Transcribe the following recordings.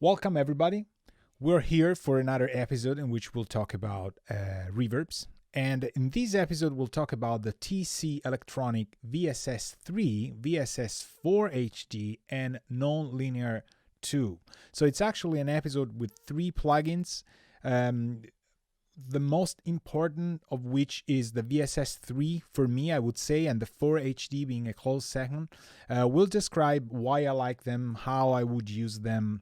Welcome, everybody. We're here for another episode in which we'll talk about reverbs. And in this episode, we'll talk about the TC Electronic VSS3, VSS4HD, and NONLIN2. So it's actually an episode with three plugins. The most important of which is the VSS3 for me, I would say, and the 4HD being a close second. We'll describe why I like them, how I would use them,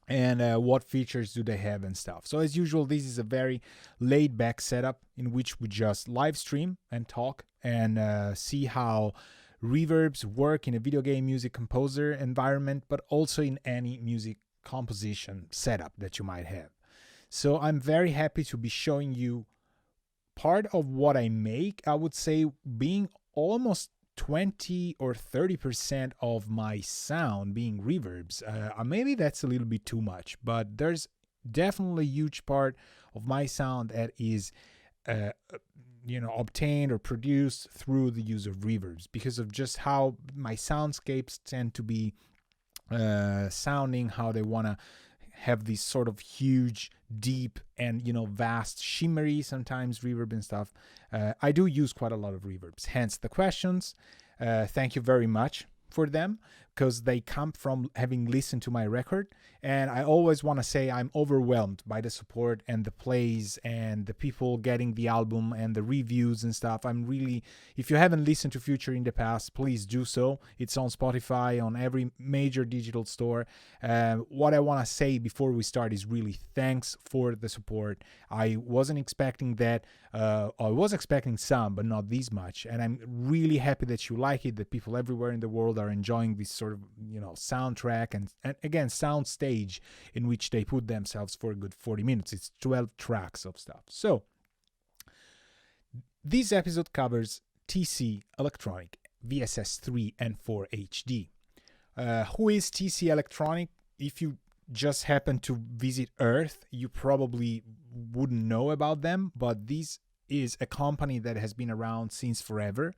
and what features do they have and stuff. So as usual, this is a very laid back setup in which we just live stream and talk and see how reverbs work in a video game music composer environment, but also in any music composition setup that you might have. So I'm very happy to be showing you part of what I make. I would say being almost 20 or 30% of my sound being reverbs. Maybe that's a little bit too much, but there's definitely a huge part of my sound that is obtained or produced through the use of reverbs because of just how my soundscapes tend to be sounding, how they want to have these sort of huge, deep, and vast, shimmery sometimes reverb and stuff. I do use quite a lot of reverbs, hence the questions. Thank you very much for them, because they come from having listened to my record. And I always want to say I'm overwhelmed by the support and the plays and the people getting the album and the reviews and stuff. I'm really, if you haven't listened to Future in the past, please do so. It's on Spotify, on every major digital store. What I want to say before we start is really thanks for the support. I wasn't expecting that. I was expecting some, but not this much. And I'm really happy that you like it, that people everywhere in the world are enjoying this sort of, soundtrack and again, sound stage in which they put themselves for a good 40 minutes. It's 12 tracks of stuff. So this episode covers TC Electronic VSS3 and 4HD. Who is TC Electronic? If you just happen to visit Earth, you probably wouldn't know about them, but this is a company that has been around since forever.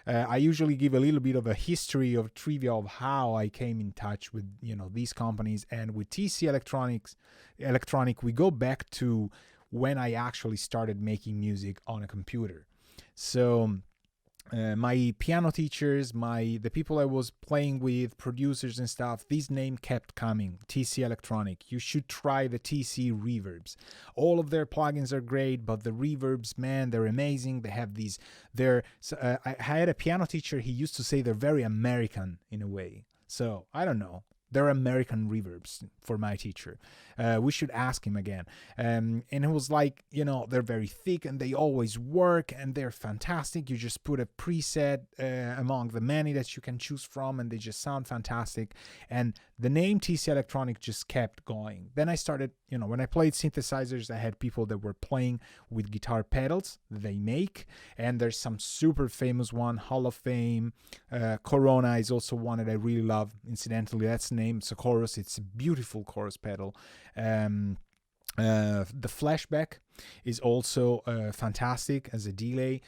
I usually give a little bit of a history of trivia of how I came in touch with these companies, and with TC Electronic, we go back to when I actually started making music on a computer. So my piano teachers, the people I was playing with, producers and stuff, this name kept coming, TC Electronic. You should try the TC reverbs. All of their plugins are great, but the reverbs, man, they're amazing. They have these, I had a piano teacher, he used to say they're very American in a way. So, I don't know. They're American reverbs for my teacher. We should ask him again. And it was like, they're very thick and they always work and they're fantastic. You just put a preset among the many that you can choose from and they just sound fantastic. And the name TC Electronic just kept going. Then I started, when I played synthesizers, I had people that were playing with guitar pedals that they make. And there's some super famous one, Hall of Fame. Corona is also one that I really love. Incidentally, that's the name. It's a chorus. It's a beautiful chorus pedal. The flashback is also fantastic as a delay,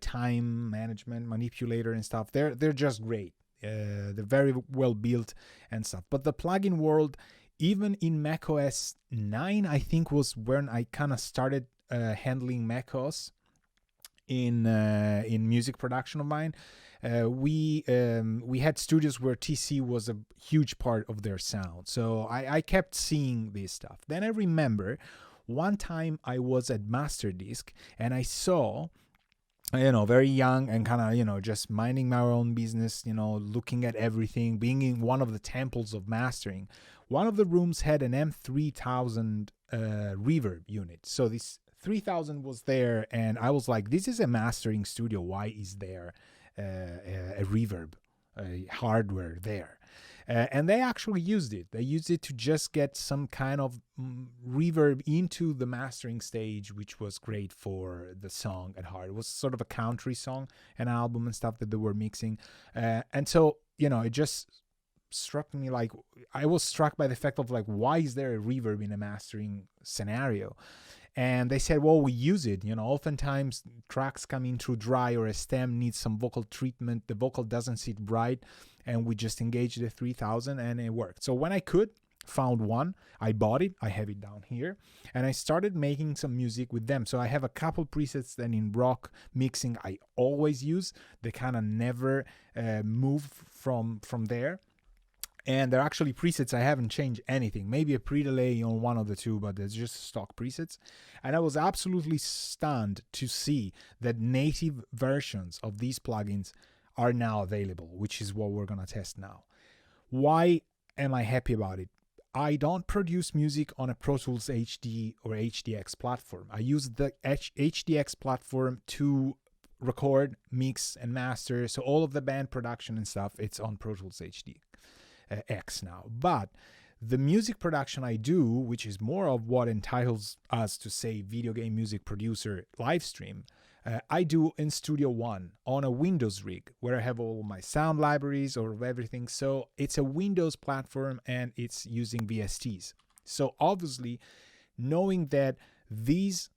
time management manipulator and stuff. They're just great. They're very well built and stuff. But the plugin world, even in macOS 9, I think was when I kind of started handling macOS in music production of mine. We had studios where TC was a huge part of their sound. So I kept seeing this stuff. Then I remember one time I was at Masterdisc and I saw, very young and kind of, just minding my own business, looking at everything, being in one of the temples of mastering. One of the rooms had an M3000 reverb unit. So this 3000 was there and I was like, this is a mastering studio. Why is there a reverb hardware there? And they actually used it. They used it to just get some kind of reverb into the mastering stage, which was great for the song at heart. It was sort of a country song, an album and stuff that they were mixing. And so, it just struck me like, I was struck by the fact of like, why is there a reverb in a mastering scenario? And they said, well, we use it. Oftentimes tracks come in too dry or a stem needs some vocal treatment. The vocal doesn't sit right. And we just engage the 3000 and it worked. So when I could, found one. I bought it. I have it down here. And I started making some music with them. So I have a couple presets that in rock mixing I always use. They kind of never move from there. And they're actually presets. I haven't changed anything. Maybe a pre-delay on one of the two, but there's just stock presets. And I was absolutely stunned to see that native versions of these plugins are now available, which is what we're going to test now. Why am I happy about it? I don't produce music on a Pro Tools HD or HDX platform. I use the HDX platform to record, mix, and master. So all of the band production and stuff, it's on Pro Tools HD. X now. But the music production I do, which is more of what entitles us to say video game music producer live stream, I do in Studio One on a Windows rig where I have all my sound libraries or everything. So it's a Windows platform and it's using VSTs. So obviously, knowing that these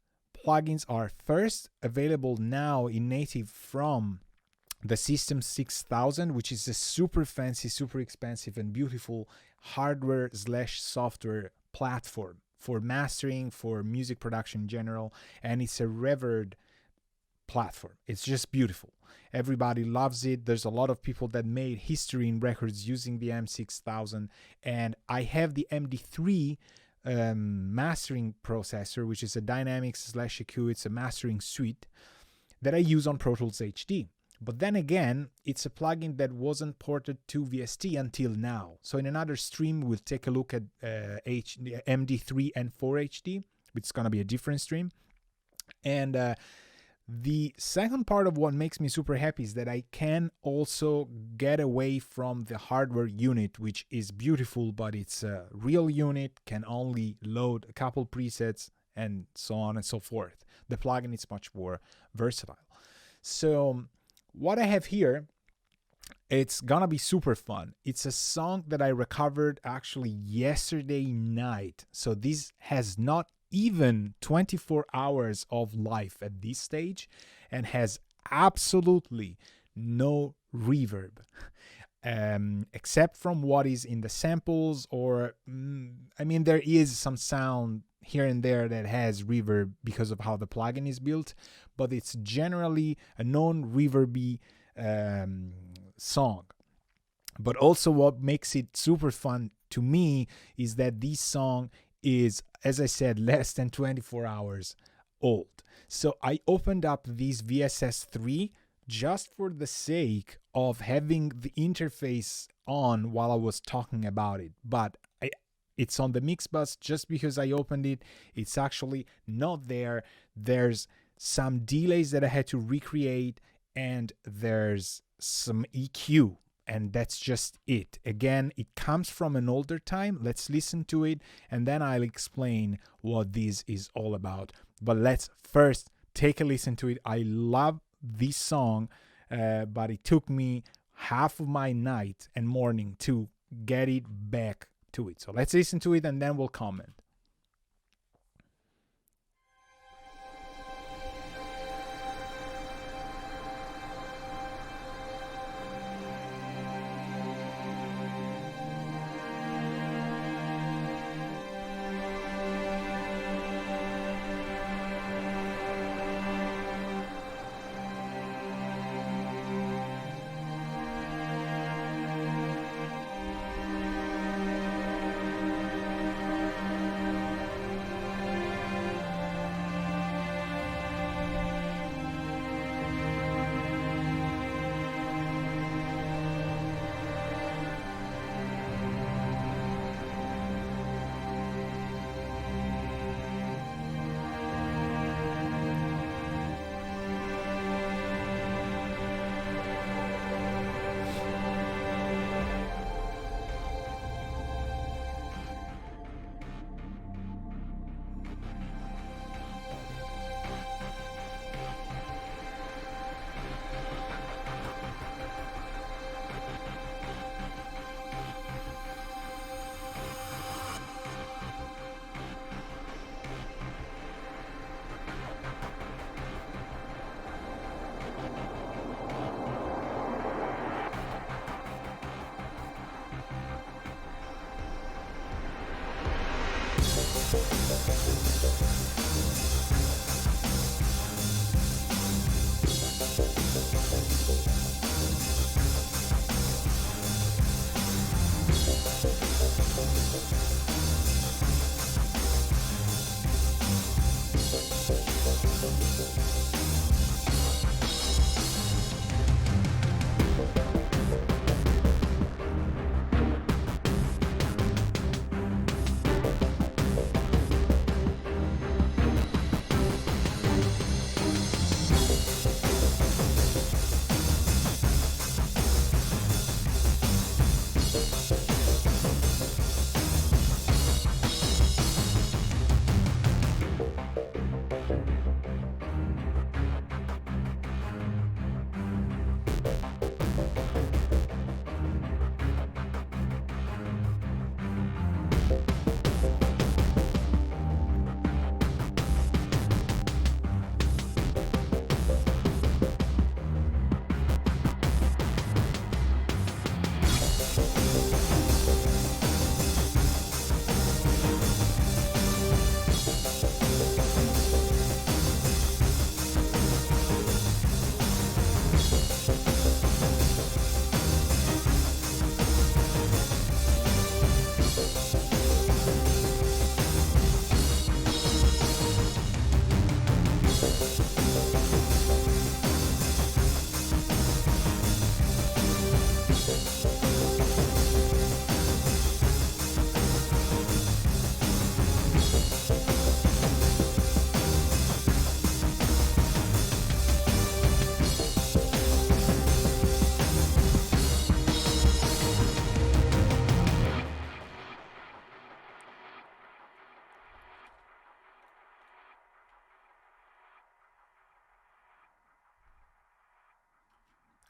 plugins are first available now in native from the System 6000, which is a super fancy, super expensive and beautiful hardware/software platform for mastering, for music production in general. And it's a Reverb platform. It's just beautiful. Everybody loves it. There's a lot of people that made history in records using the M6000. And I have the MD3 mastering processor, which is a Dynamics/EQ. It's a mastering suite that I use on Pro Tools HD. But then again, it's a plugin that wasn't ported to VST until now. So in another stream, we'll take a look at MD3 and 4HD. It's going to be a different stream. And the second part of what makes me super happy is that I can also get away from the hardware unit, which is beautiful, but it's a real unit, can only load a couple presets and so on and so forth. The plugin is much more versatile. So what I have here, it's gonna be super fun. It's a song that I recovered actually yesterday night. So this has not even 24 hours of life at this stage and has absolutely no reverb. Except from what is in the samples, or I mean, there is some sound here and there that has reverb because of how the plugin is built, but it's generally a non-reverby song. But also what makes it super fun to me is that this song is, as I said, less than 24 hours old. So I opened up this VSS3 just for the sake of having the interface on while I was talking about it. But it's on the mix bus just because I opened it. It's actually not there. There's some delays that I had to recreate, and there's some EQ, and that's just it. Again, it comes from an older time. Let's listen to it, and then I'll explain what this is all about. But let's first take a listen to it. I love this song, but it took me half of my night and morning to get it back to it. So let's listen to it and then we'll comment.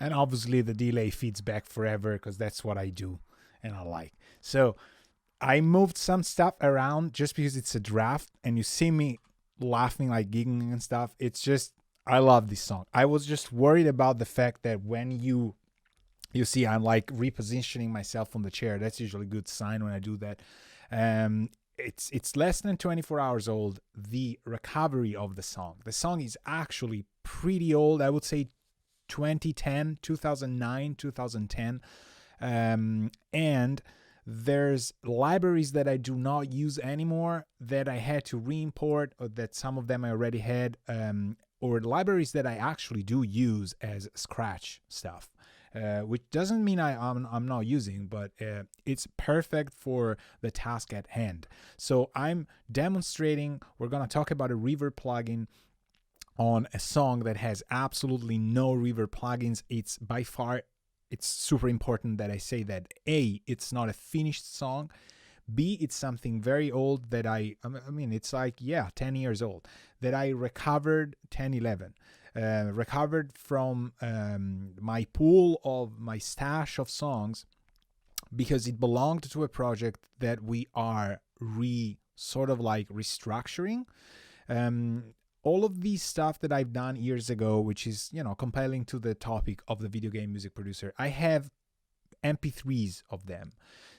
And obviously the delay feeds back forever because that's what I do and I like. So I moved some stuff around just because it's a draft and you see me laughing, like giggling and stuff. It's just, I love this song. I was just worried about the fact that when you see I'm like repositioning myself on the chair. That's usually a good sign when I do that. It's less than 24 hours old, the recovery of the song. The song is actually pretty old. I would say 2010, 2009, 2010. And there's libraries that I do not use anymore that I had to re-import, or that some of them I already had, or libraries that I actually do use as scratch stuff. Which doesn't mean I'm not using, but it's perfect for the task at hand. So I'm demonstrating, we're going to talk about a Reverb plugin on a song that has absolutely no Reverb plugins. It's by far, it's super important that I say that A, it's not a finished song. B, it's something very old that I mean, it's like, 10 years old, that I recovered 10, 11. Recovered from my pool of my stash of songs, because it belonged to a project that we are sort of like restructuring. All of these stuff that I've done years ago, which is, compelling to the topic of the video game music producer, I have MP3s of them.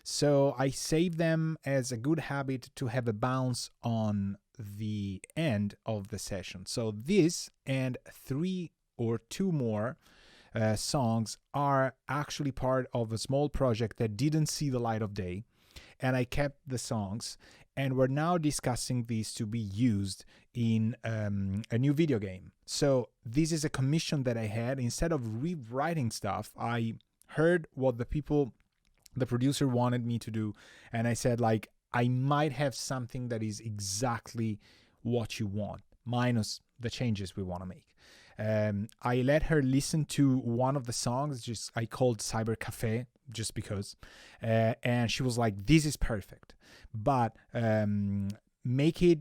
So I save them as a good habit to have a bounce on the end of the session. So this and 3 or 2 more songs are actually part of a small project that didn't see the light of day, and I kept the songs, and we're now discussing these to be used in a new video game. So this is a commission that I had. Instead of rewriting stuff, I heard what the producer wanted me to do, and I said, like, I might have something that is exactly what you want, minus the changes we want to make. I let her listen to one of the songs, I called Cyber Cafe, just because, and she was like, this is perfect, but make it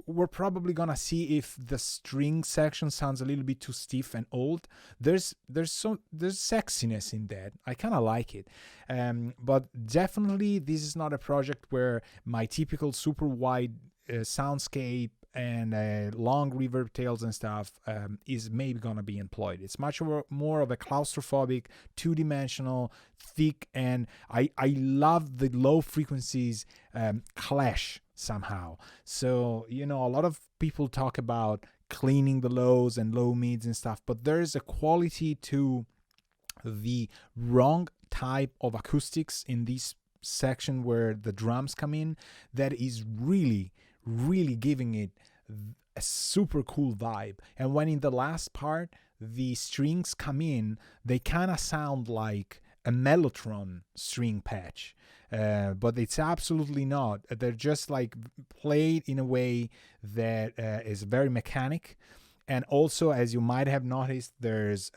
we're probably gonna see if the string section sounds a little bit too stiff and old. There's sexiness in that. I kind of like it, but definitely this is not a project where my typical super wide soundscape and long reverb tails and stuff is maybe gonna be employed. It's much more of a claustrophobic, two-dimensional, thick, and I love the low frequencies clash somehow. So, you know, a lot of people talk about cleaning the lows and low mids and stuff, but there's a quality to the wrong type of acoustics in this section where the drums come in that is really giving it a super cool vibe. And when in the last part the strings come in, they kind of sound like a mellotron string patch, but it's absolutely not. They're just like played in a way that is very mechanic. And also, as you might have noticed, there's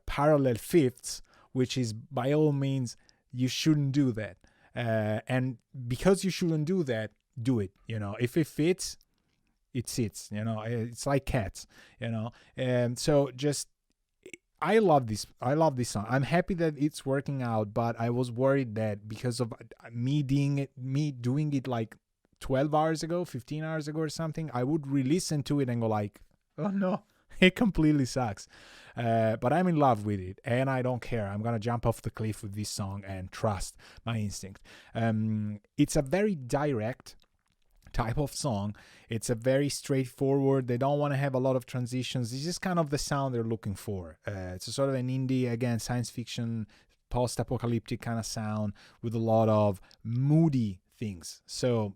parallel fifths, which is by all means, you shouldn't do that. And because you shouldn't do that, do it. You know, if it fits, it sits. You know, it's like cats. You know, and so just I love this song. I'm happy that it's working out, but I was worried that because of me doing it like 12 hours ago, 15 hours ago or something, I would re-listen to it and go like, oh no, it completely sucks. But I'm in love with it and I don't care. I'm gonna jump off the cliff with this song and trust my instinct. It's a very direct type of song. It's a very straightforward. They don't want to have a lot of transitions. It's just kind of the sound they're looking for. It's a sort of an indie, again, science fiction, post-apocalyptic kind of sound with a lot of moody things. So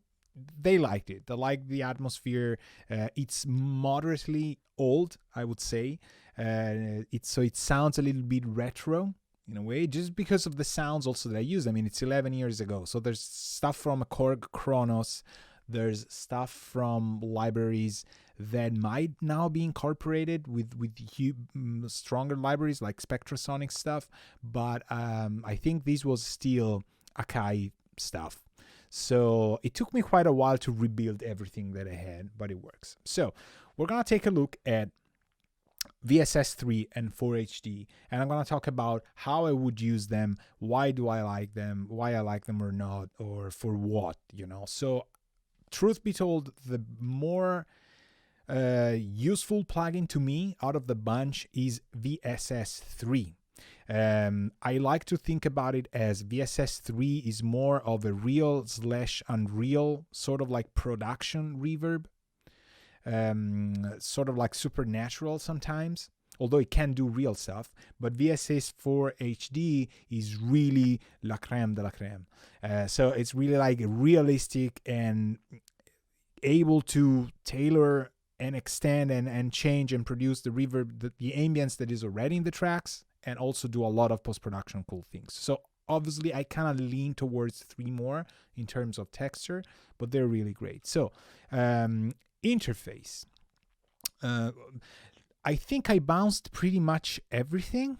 they liked it. They liked the atmosphere. It's moderately old, I would say. It sounds a little bit retro in a way, just because of the sounds also that I use. I mean, it's 11 years ago. So there's stuff from Korg Kronos. There's stuff from libraries that might now be incorporated with stronger libraries like Spectrasonic stuff. But I think this was still Akai stuff. So it took me quite a while to rebuild everything that I had, but it works. So we're going to take a look at VSS3 and 4HD, and I'm going to talk about how I would use them, why do I like them, why I like them or not, or for what, you know. So truth be told, the more useful plugin to me out of the bunch is VSS3. I like to think about it as VSS3 is more of a real/unreal sort of like production reverb, sort of like supernatural sometimes, although it can do real stuff. But VSS4HD is really la creme de la creme. So it's really like realistic and able to tailor and extend and change and produce the reverb, the ambience that is already in the tracks, and also do a lot of post-production cool things. So obviously I kind of lean towards 3 more in terms of texture, but they're really great. So interface. I think I bounced pretty much everything,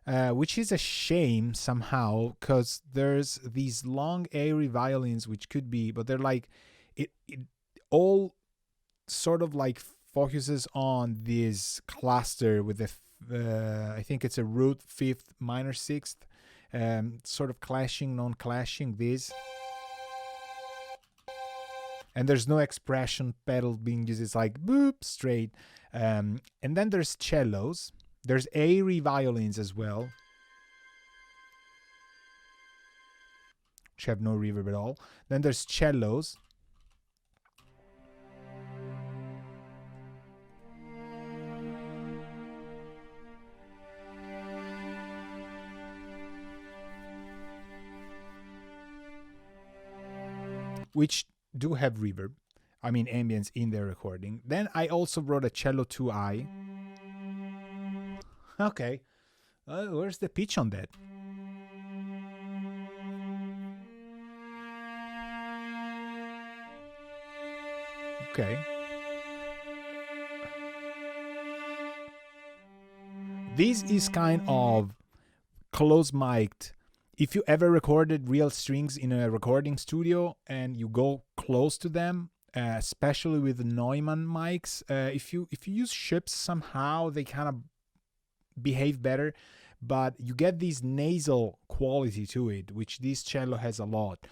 which is a shame somehow, because there's these long airy violins which could be, but they're like, it all sort of like focuses on this cluster with the I think it's a root 5th minor 6th, sort of clashing, non-clashing this, and there's no expression pedal being used. It's like boop straight. And then there's cellos, there's airy violins as well, which have no reverb at all. Then there's cellos, which do have reverb, I mean ambience in their recording. Then I also wrote a cello 2i. Okay, where's the pitch on that? Okay. This is kind of close-mic'd. If you ever recorded real strings in a recording studio and you go close to them, especially with the Neumann mics, if you use ships somehow, they kind of behave better, but you get this nasal quality to it, which this cello has a lot.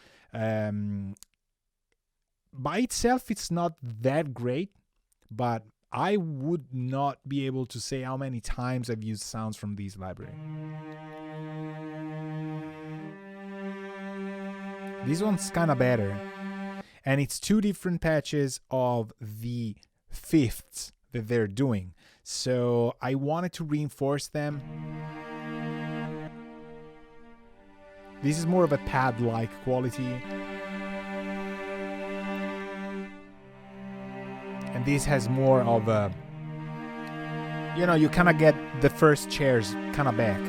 by itself, it's not that great, but I would not be able to say how many times I've used sounds from these library. This one's kind of better. And it's two different patches of the fifths that they're doing. So I wanted to reinforce them. This is more of a pad-like quality. And this has more of a, you know, you kind of get the first chairs kind of back.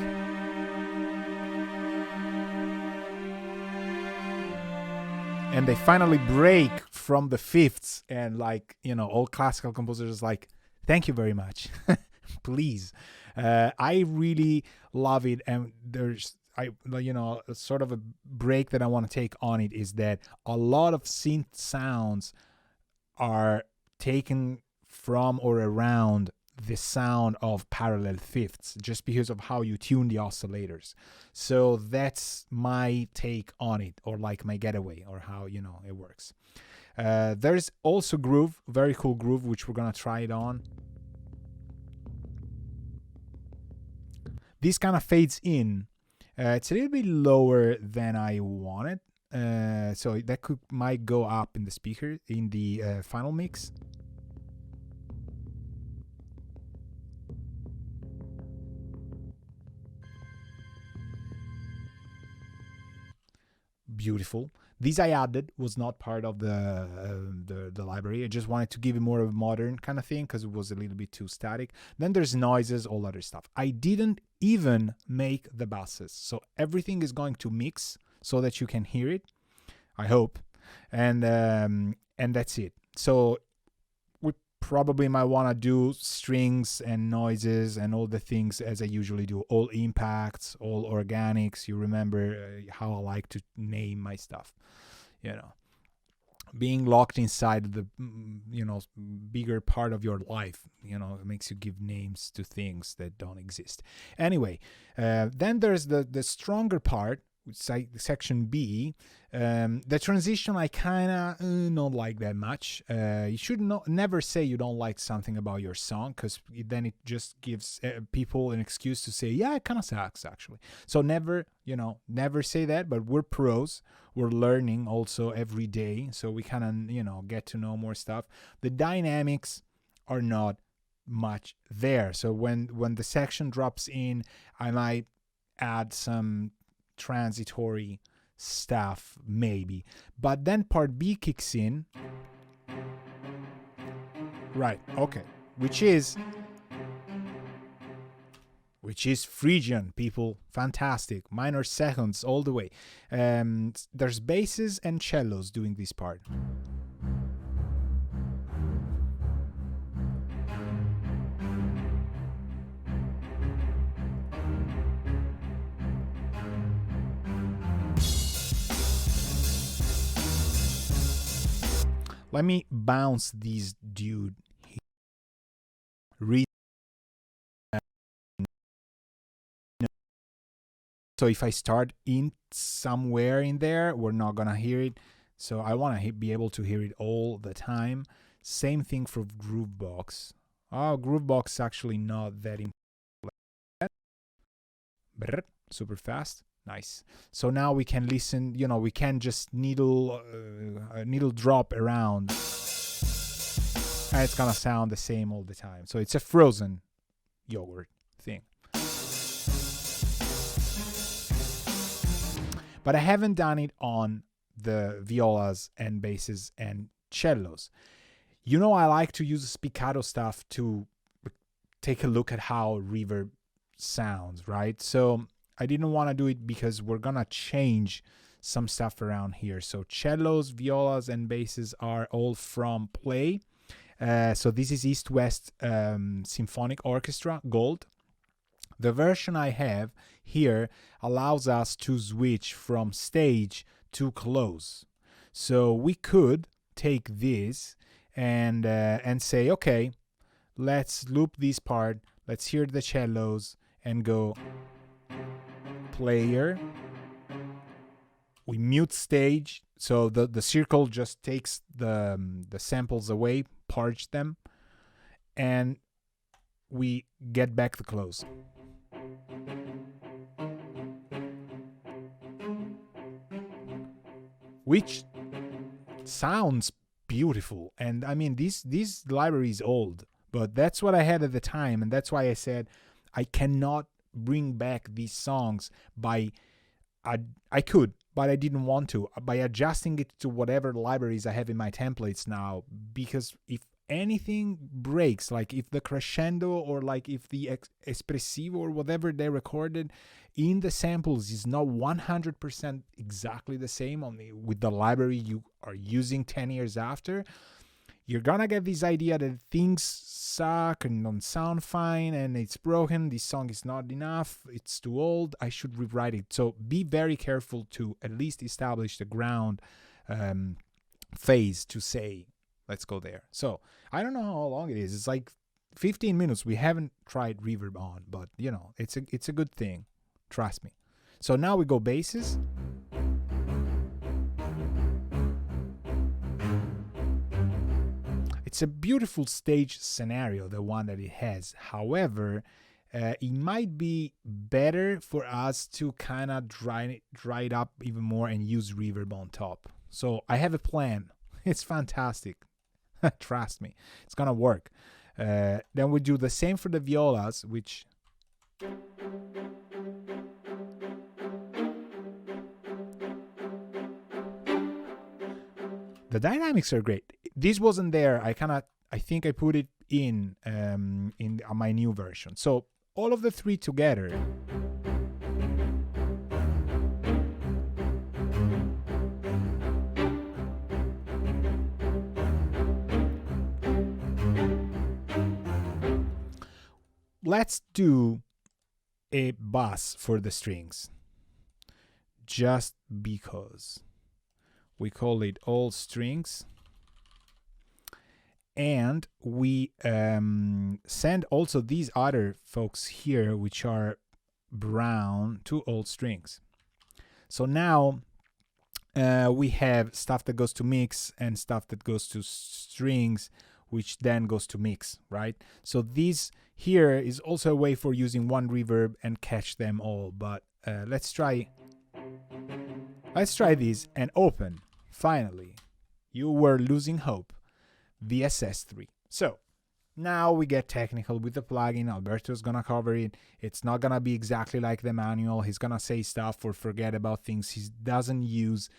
And they finally break from the fifths, and like, you know, all classical composers like, thank you very much. Please. I really love it. And there's, sort of a break that I want to take on it is that a lot of synth sounds are taken from or around the sound of parallel fifths just because of how you tune the oscillators. So that's my take on it, or like my getaway, or how, you know, it works. There's also groove, very cool groove, which we're gonna try it on. This kind of fades in. It's a little bit lower than I wanted, so that might go up in the speaker in the final mix. Beautiful. This I added, was not part of the library. I just wanted to give it more of a modern kind of thing because it was a little bit too static. Then there's noises, all other stuff. I didn't even make the basses, so everything is going to mix so that you can hear it, I hope, and that's it. So we probably might want to do strings and noises and all the things as I usually do, all impacts, all organics. You remember how I like to name my stuff, you know, being locked inside the, you know, bigger part of your life, you know, it makes you give names to things that don't exist. Anyway, then there's the stronger part, section B. The transition I kind of don't like that much. You should never say you don't like something about your song, because then it just gives people an excuse to say, yeah, it kind of sucks actually. So never say that. But we're pros, we're learning also every day, so we kind of get to know more stuff. The dynamics are not much there, so when the section drops in, I might add some transitory stuff maybe, but then part B kicks in, right? Okay, which is Phrygian, people. Fantastic. Minor seconds all the way. There's basses and cellos doing this part. Let me bounce these dude. So if I start in somewhere in there, we're not gonna hear it. So I want to be able to hear it all the time. Same thing for Groovebox. Oh, Groovebox actually not that important. Super fast. Nice. So now we can listen, we can just needle drop around, and it's gonna sound the same all the time. So it's a frozen yogurt thing. But I haven't done it on the violas and basses and cellos. I like to use spiccato stuff to take a look at how reverb sounds, right? So I didn't want to do it because we're gonna change some stuff around here. So cellos, violas, and basses are all from Play. So this is East West Symphonic Orchestra Gold. The version I have here allows us to switch from stage to close. So we could take this and say, okay, let's loop this part. Let's hear the cellos and go player. We mute stage So the circle just takes the samples away, purge them, and we get back the close. Which sounds beautiful. And I mean, this library is old, but that's what I had at the time, and that's why I said I cannot bring back these songs by I could, but I didn't want to, by adjusting it to whatever libraries I have in my templates now, because if anything breaks, like if the crescendo or like if the espressivo or whatever they recorded in the samples is not 100% exactly the same with the library you are using 10 years after, you're gonna get this idea that things suck and don't sound fine and it's broken, this song is not enough, it's too old, I should rewrite it. So be very careful to at least establish the ground phase to say, let's go there. So I don't know how long it is. It's like 15 minutes. We haven't tried reverb on, but you know, it's a good thing. Trust me. So now we go basses. It's a beautiful stage scenario, the one that it has. However, it might be better for us to kind of dry it up even more and use reverb on top. So I have a plan. It's fantastic. Trust me, it's gonna work. Then we do the same for the violas, which the dynamics are great. This wasn't there. I think I put it in my new version. So all of the three together. Let's do a bass for the strings, just because. We call it all strings, and we send also these other folks here, which are brown, to all strings. So now we have stuff that goes to mix and stuff that goes to strings, which then goes to mix, right? So this here is also a way for using one reverb and catch them all. But let's try this and open. Finally, you were losing hope. VSS3. So now we get technical with the plugin. Alberto's gonna cover it. It's not gonna be exactly like the manual. He's gonna say stuff or forget about things he doesn't use.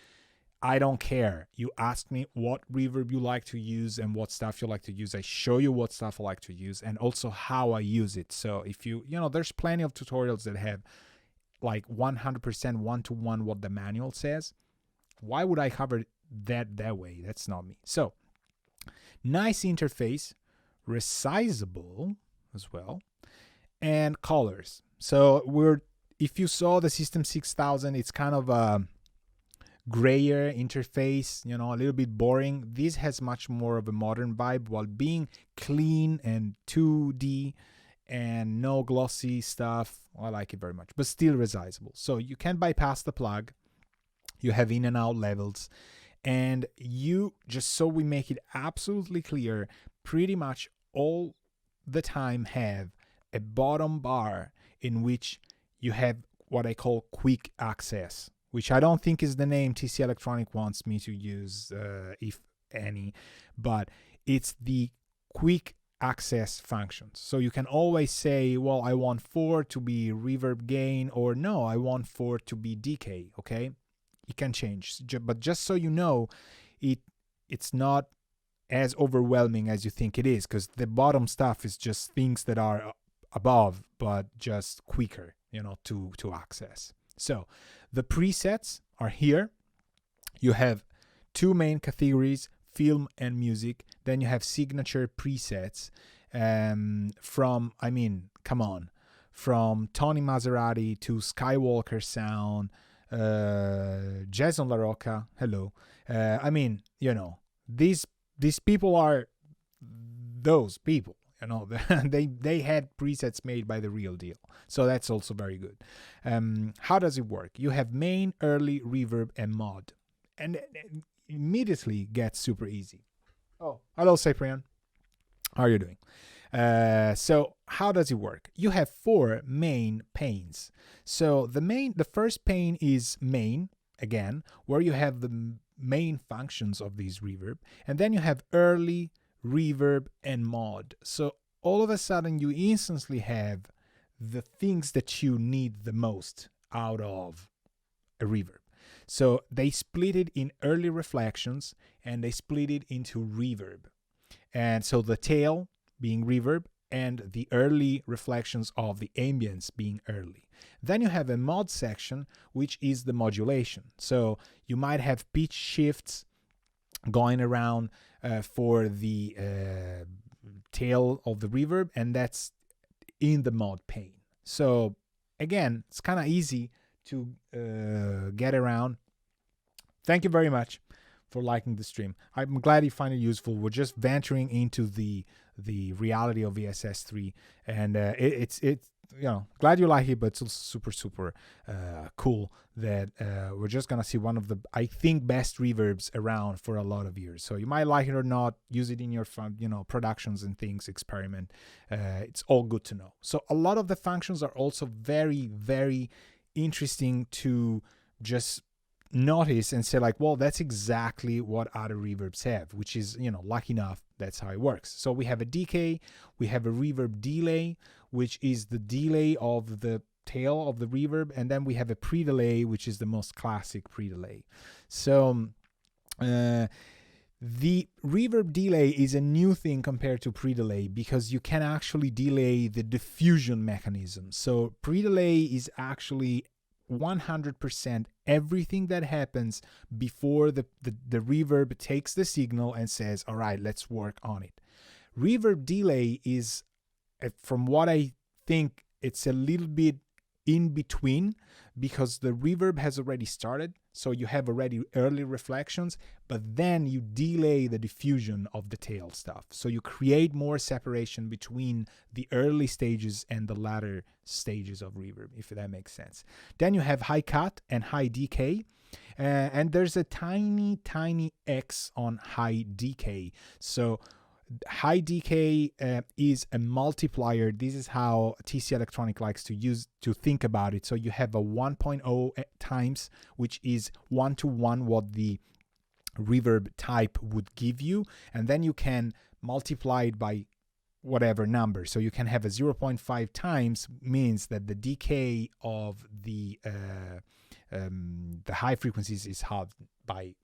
I don't care. You ask me what reverb you like to use and what stuff you like to use. I show you what stuff I like to use and also how I use it. So if you know, there's plenty of tutorials that have like 100% one-to-one what the manual says. Why would I cover that way? That's not me. So nice interface, resizable as well, and colors. So if you saw the System 6000, it's kind of a grayer interface, you know, a little bit boring. This has much more of a modern vibe while being clean and 2D and no glossy stuff. I like it very much, but still resizable. So you can bypass the plug. You have in and out levels, and you, just so we make it absolutely clear, pretty much all the time have a bottom bar in which you have what I call quick access, which I don't think is the name TC Electronic wants me to use, if any, but it's the quick access functions. So you can always say, well, I want 4 to be reverb gain, or no, I want 4 to be decay, okay? It can change, but just so you know, it's not as overwhelming as you think it is, because the bottom stuff is just things that are above, but just quicker, you know, to access. So the presets are here. You have two main categories, film and music. Then you have signature presets from, I mean, come on, from Tony Maserati to Skywalker Sound, Jason LaRocca, hello. I mean, you know, these people are those people, you know. they had presets made by the real deal, so that's also very good. How does it work? You have main, early, reverb, and mod, and it immediately gets super easy. Oh, hello, Cyprian. How are you doing? So how does it work? You have 4 main panes. So the first pane is main, again, where you have the main functions of this reverb, and then you have early, reverb, and mod. So all of a sudden you instantly have the things that you need the most out of a reverb. So they split it in early reflections and they split it into reverb. And so the tail being reverb and the early reflections of the ambience being early. Then you have a mod section, which is the modulation. So you might have pitch shifts going around for the tail of the reverb, and that's in the mod pane. So again, it's kind of easy to get around. Thank you very much for liking the stream. I'm glad you find it useful. We're just venturing into the reality of VSS3, and it's glad you like it, but it's super cool that we're just gonna see one of the, I think, best reverbs around for a lot of years. So you might like it or not, use it in your productions and things, experiment. It's all good to know. So a lot of the functions are also very interesting to just notice and say like, well, that's exactly what other reverbs have, which is, lucky enough, that's how it works. So we have a decay, we have a reverb delay, which is the delay of the tail of the reverb, and then we have a pre-delay, which is the most classic pre-delay. So the reverb delay is a new thing compared to pre-delay because you can actually delay the diffusion mechanism. So pre-delay is actually 100% everything that happens before the reverb takes the signal and says, all right, let's work on it. Reverb delay is, from what I think, it's a little bit in between because the reverb has already started. So you have already early reflections, but then you delay the diffusion of the tail stuff. So you create more separation between the early stages and the latter stages of reverb, if that makes sense. Then you have high cut and high decay. And there's a tiny X on high decay. So high decay is a multiplier. This is how TC Electronic likes to think about it. So you have a 1.0 times, which is 1-to-1 what the reverb type would give you, and then you can multiply it by whatever number. So you can have a 0.5 times, means that the decay of the high frequencies is halved by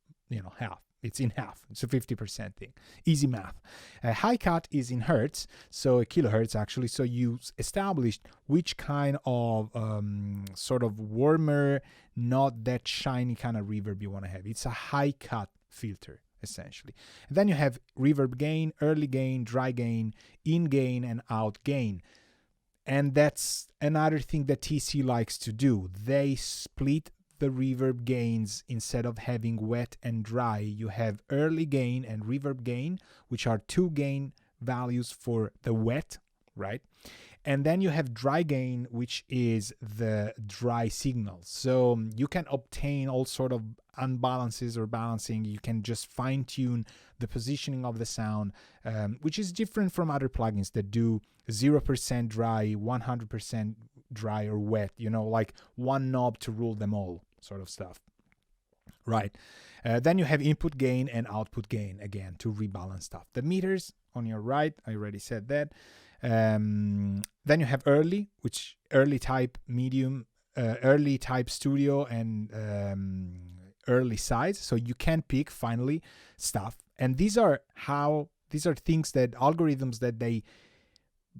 half. It's in half. It's a 50% thing. Easy math. High cut is in hertz, so kilohertz actually. So you established which kind of sort of warmer, not that shiny kind of reverb you want to have. It's a high cut filter, essentially. And then you have reverb gain, early gain, dry gain, in gain, and out gain. And that's another thing that TC likes to do. They split the reverb gains. Instead of having wet and dry, you have early gain and reverb gain, which are 2 gain values for the wet, right? And then you have dry gain, which is the dry signal. So you can obtain all sort of unbalances or balancing. You can just fine tune the positioning of the sound, which is different from other plugins that do 0% dry, 100% dry or wet, like one knob to rule them all sort of stuff. Right. Then you have input gain and output gain, again, to rebalance stuff. The meters on your right, I already said that. Then you have early, which early type, medium, early type studio, and early size. So you can pick finally stuff. And these are things that algorithms that they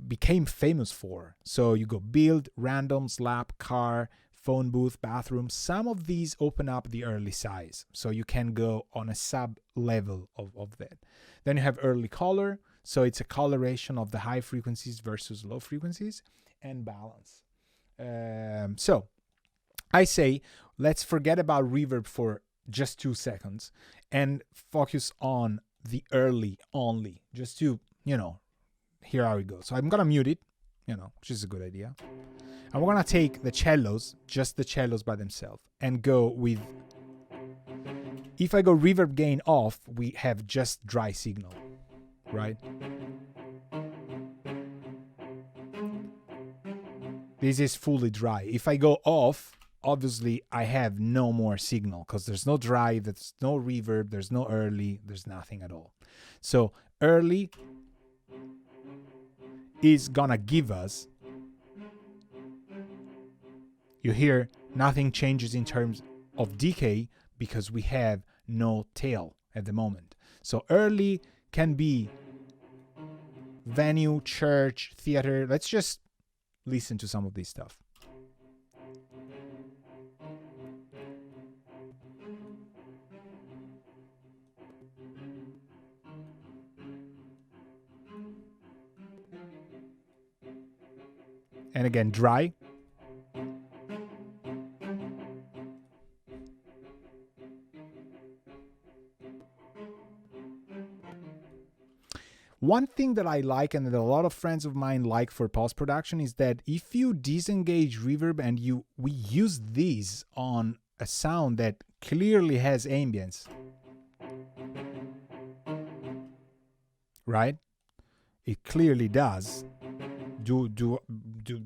became famous for. So you go build, random, slap, car, phone booth, bathroom. Some of these open up the early size. So you can go on a sub level of that. Then you have early color. So it's a coloration of the high frequencies versus low frequencies, and balance. So I say, let's forget about reverb for just 2 seconds and focus on the early only, just to, hear how it goes. So I'm going to mute it, which is a good idea. And we're going to take the cellos, just the cellos by themselves, and go with If I go reverb gain off, we have just dry signal, right? This is fully dry. If I go off, obviously I have no more signal because there's no dry, there's no reverb, there's no early, there's nothing at all. So early is gonna give us, you hear nothing changes in terms of decay because we have no tail at the moment. So early can be venue, church, theater. Let's just listen to some of this stuff. And again, dry. One thing that I like and that a lot of friends of mine like for post-production is that if you disengage reverb and we use these on a sound that clearly has ambience, right? It clearly does.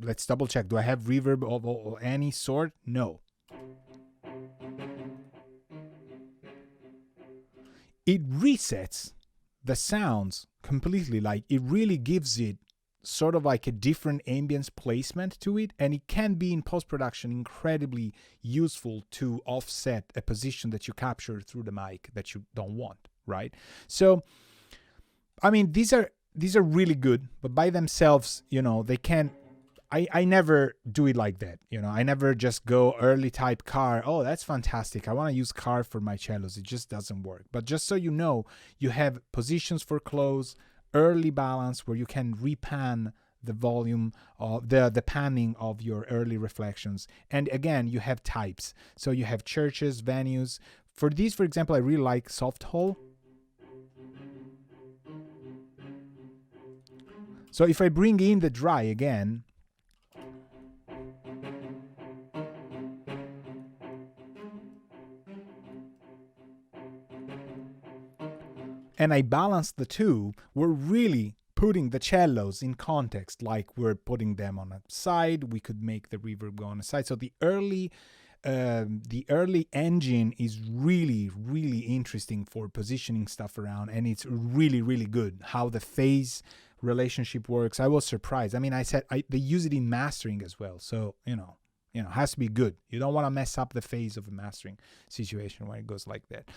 Let's double check. Do I have reverb of any sort? No. It resets the sounds completely. Like, it really gives it sort of like a different ambience placement to it, and it can be in post-production incredibly useful to offset a position that you capture through the mic that you don't want, right? So I mean, these are really good, but by themselves, you know, they can't. I never do it like that. You know, I never just go early type car. Oh, that's fantastic. I want to use car for my cellos. It just doesn't work. But just so you know, you have positions for close, early balance where you can repan the volume of the panning of your early reflections. And again, you have types. So you have churches, venues. For these, for example, I really like soft hole. So if I bring in the dry again, and I balance the two, we're really putting the cellos in context, like we're putting them on a side. We could make the reverb go on a side. So the early engine is really, really interesting for positioning stuff around, and it's really, really good how the phase relationship works. I was surprised. I mean, they use it in mastering as well, so you know, it has to be good. You don't want to mess up the phase of a mastering situation when it goes like that.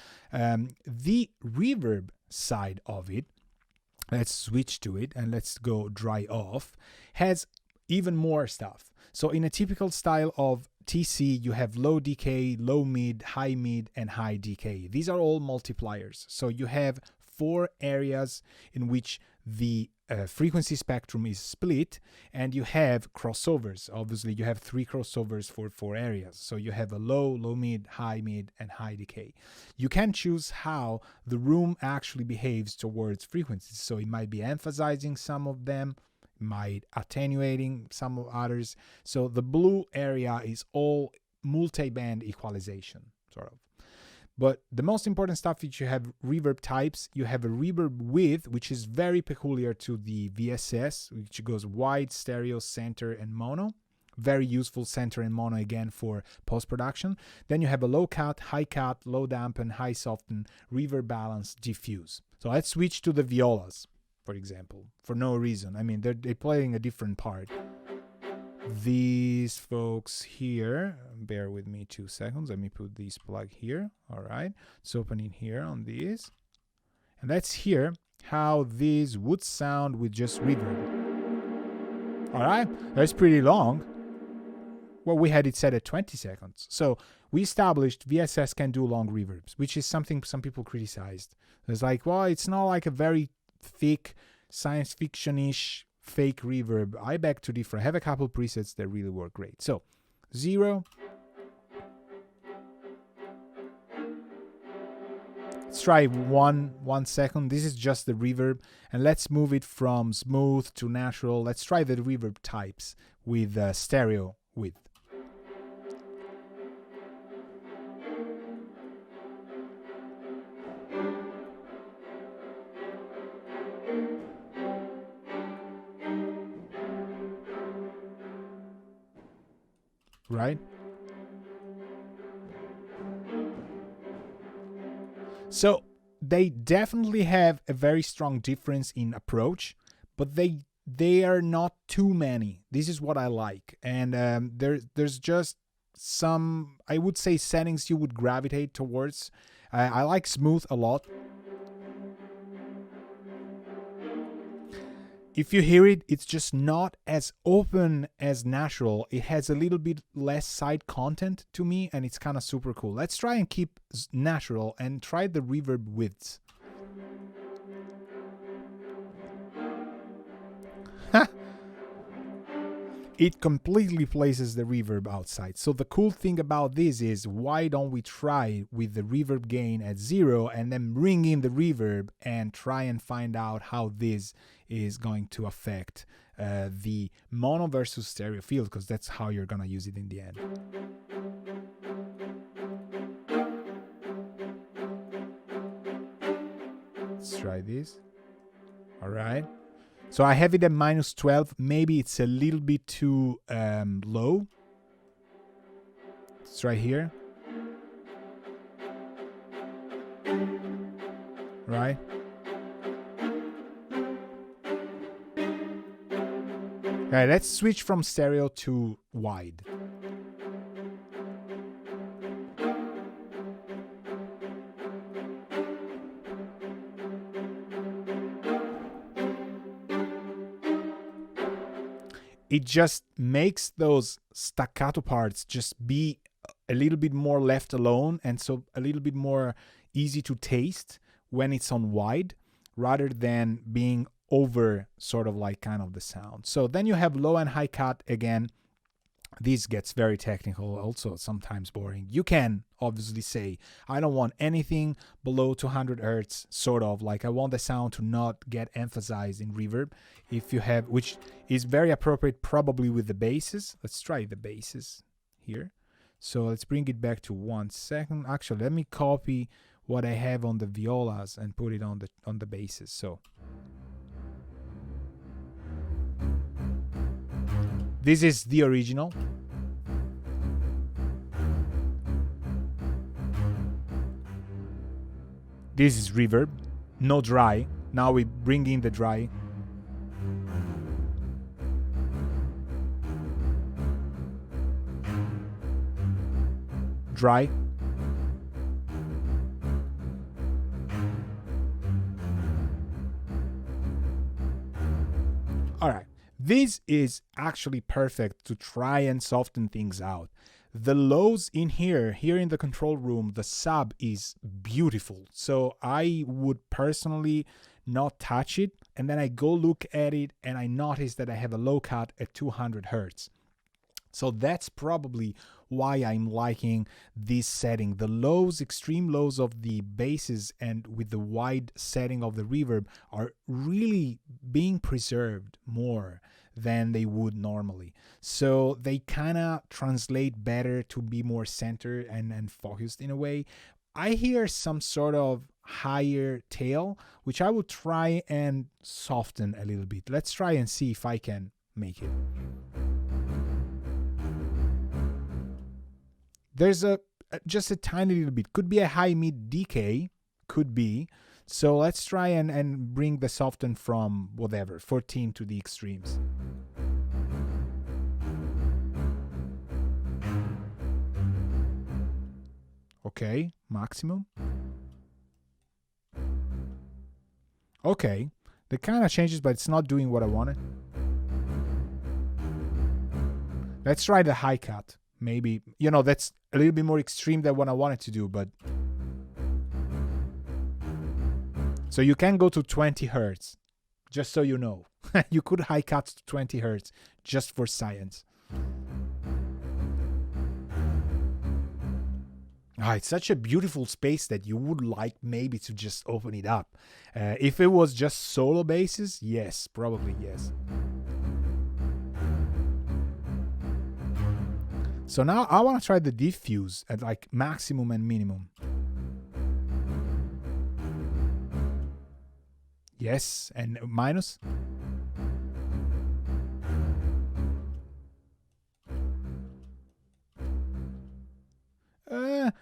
The reverb side of it, let's switch to it and let's go dry off, has even more stuff. So in a typical style of TC, you have low decay, low mid, and high decay. These are all multipliers. So you have 4 areas in which the frequency spectrum is split, and you have crossovers. Obviously, you have 3 crossovers for 4 areas. So you have a low, mid, and high decay. You can choose how the room actually behaves towards frequencies. So it might be emphasizing some of them, might attenuating some of others. So the blue area is all multi-band equalization, sort of. But the most important stuff is you have reverb types. You have a reverb width, which is very peculiar to the VSS, which goes wide, stereo, center, and mono. Very useful center and mono again for post-production. Then you have a low cut, high cut, low dampen, high soften, reverb balance, diffuse. So let's switch to the violas, for example, for no reason. I mean, they're playing a different part. These folks here, bear with me 2 seconds. Let me put this plug here. All right, it's opening here on these. And let's hear how these would sound with just reverb. All right, that's pretty long. Well, we had it set at 20 seconds. So we established VSS can do long reverbs, which is something some people criticized. It's like, well, it's not like a very thick science fiction-ish fake reverb. I beg to differ. I have a couple presets that really work great. So 0. Let's try 1 second. This is just the reverb, and let's move it from smooth to natural. Let's try the reverb types with stereo width. right? So they definitely have a very strong difference in approach, but they are not too many. This is what I like, and there's just some, I would say, settings you would gravitate towards. I like smooth a lot. If you hear it, it's just not as open as natural. It has a little bit less side content to me, and it's kind of super cool. Let's try and keep natural and try the reverb widths. It completely places the reverb outside. So the cool thing about this is, why don't we try with the reverb gain at 0 and then bring in the reverb and try and find out how this is going to affect the mono versus stereo field, because that's how you're gonna use it in the end. Let's try this. All right. So I have it at -12. Maybe it's a little bit too low. It's right here. Right. Okay, let's switch from stereo to wide. It just makes those staccato parts just be a little bit more left alone, and so a little bit more easy to taste when it's on wide, rather than being over sort of like kind of the sound. So then you have low and high cut again. This gets very technical, also sometimes boring. You can obviously say, I don't want anything below 200 hertz, sort of like I want the sound to not get emphasized in reverb. If you have, which is very appropriate probably with the basses. Let's try the basses here. So let's bring it back to 1 second. Actually, let me copy what I have on the violas and put it on the basses. So this is the original. This is reverb, no dry. Now we bring in the dry. Dry. All right. This is actually perfect to try and soften things out. The lows in here in the control room, the sub is beautiful. So I would personally not touch it. And then I go look at it and I notice that I have a low cut at 200 hertz. So that's probably why I'm liking this setting. The lows, extreme lows of the basses and with the wide setting of the reverb are really being preserved more than they would normally. So they kind of translate better to be more centered and focused in a way. I hear some sort of higher tail, which I will try and soften a little bit. Let's try and see if I can make it. There's just a tiny little bit. Could be a high mid decay, could be. So let's try and bring the soften from whatever, 14 to the extremes. Okay, maximum. Okay, that kind of changes, but it's not doing what I wanted. Let's try the high cut. Maybe, you know, that's a little bit more extreme than what I wanted to do, but so you can go to 20 hertz, just so you know. You could high cut to 20 hertz just for science. It's such a beautiful space that you would like maybe to just open it up. If it was just solo basses, yes, probably yes. So now I want to try the diffuse at like maximum and minimum. Yes, and minus.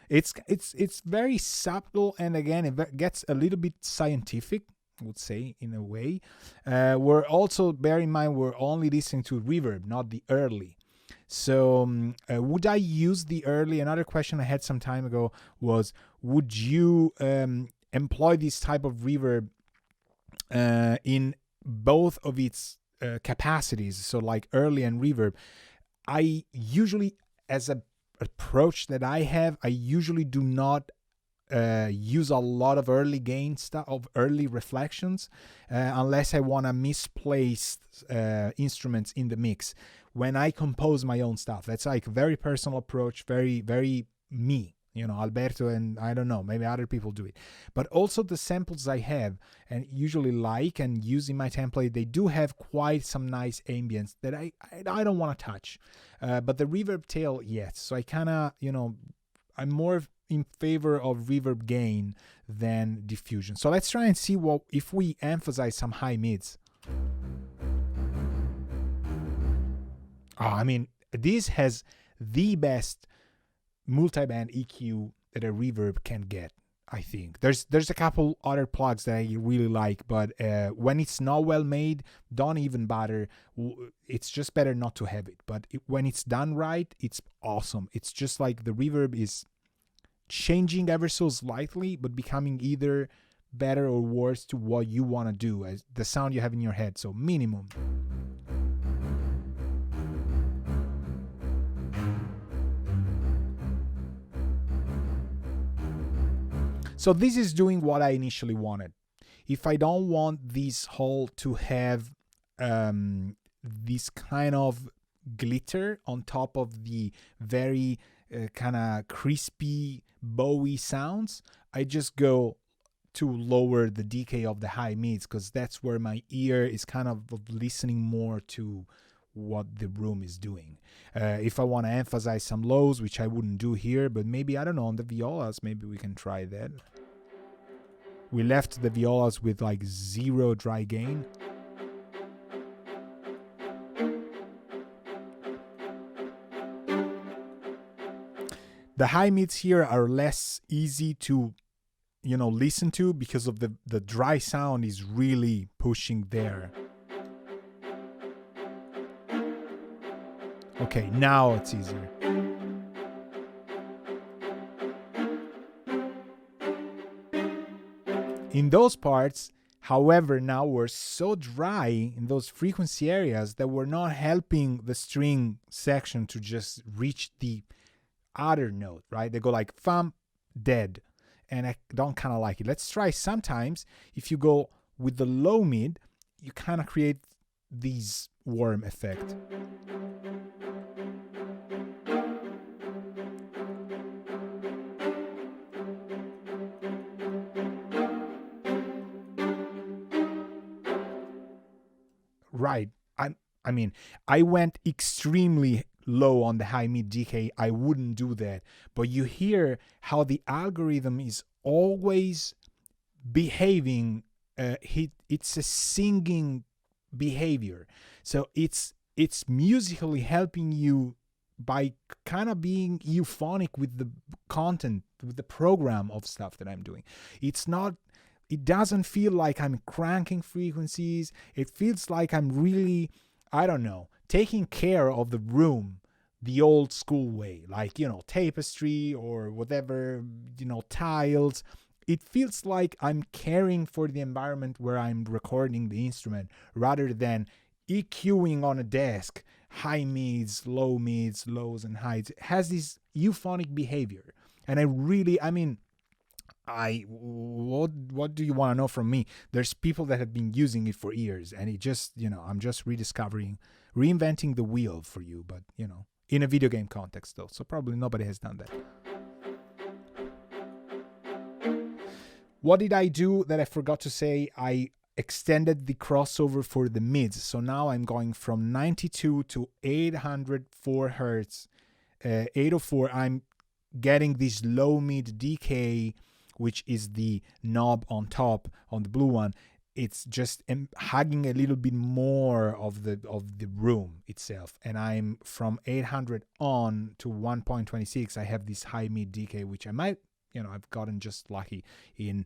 It's very subtle, and again, it gets a little bit scientific, I would say, in a way. We're also, bear in mind, we're only listening to reverb, not the early. So would I use the early? Another question I had some time ago was, would you employ this type of reverb in both of its capacities, so like early and reverb? I usually, as a approach that I have, I usually do not use a lot of early gain stuff, of early reflections, unless I want to misplace instruments in the mix when I compose my own stuff. That's like a very personal approach, very, very me. Alberto, and I don't know, maybe other people do it. But also the samples I have and usually like and use in my template, they do have quite some nice ambience that I don't want to touch. But the reverb tail, yes. So I kind of, I'm more in favor of reverb gain than diffusion. So let's try and see what if we emphasize some high mids. This has the best multi-band EQ that a reverb can get. I think there's a couple other plugs that I really like, but when it's not well made, don't even bother. It's just better not to have it. But when it's done right, it's awesome. It's just like the reverb is changing ever so slightly, but becoming either better or worse to what you want to do, as the sound you have in your head. So minimum. So this is doing what I initially wanted. If I don't want this hole to have this kind of glitter on top of the very kind of crispy, bowy sounds, I just go to lower the decay of the high mids, because that's where my ear is kind of listening more to what the room is doing. If I want to emphasize some lows, which I wouldn't do here, but maybe, I don't know, on the violas, maybe we can try that. We left the violas with like 0 dry gain. The high mids here are less easy to, listen to, because of the dry sound is really pushing there. Okay, now it's easier. In those parts, however, now we're so dry in those frequency areas that we're not helping the string section to just reach the other note, right? They go like thumb, dead. And I don't kind of like it. Let's try sometimes. If you go with the low mid, you kind of create this worm effect. Right. I went extremely low on the high mid decay. I wouldn't do that. But you hear how the algorithm is always behaving. It's a singing behavior. So it's musically helping you by kind of being euphonic with the content, with the program of stuff that I'm doing. It doesn't feel like I'm cranking frequencies. It feels like I'm really, I don't know, taking care of the room the old school way, like, tapestry or whatever, tiles. It feels like I'm caring for the environment where I'm recording the instrument, rather than EQing on a desk, high mids, lows and highs. It has this euphonic behavior. And what do you want to know from me? There's people that have been using it for years, and it just, I'm just reinventing the wheel for you, but, in a video game context though. So probably nobody has done that. What did I do that I forgot to say? I extended the crossover for the mids. So now I'm going from 92 to 804 hertz, 804. I'm getting this low mid decay, which is the knob on top on the blue one. it's just hugging a little bit more of the room itself. And I'm from 800 on to 1.26. I have this high mid decay, which I might, I've gotten just lucky in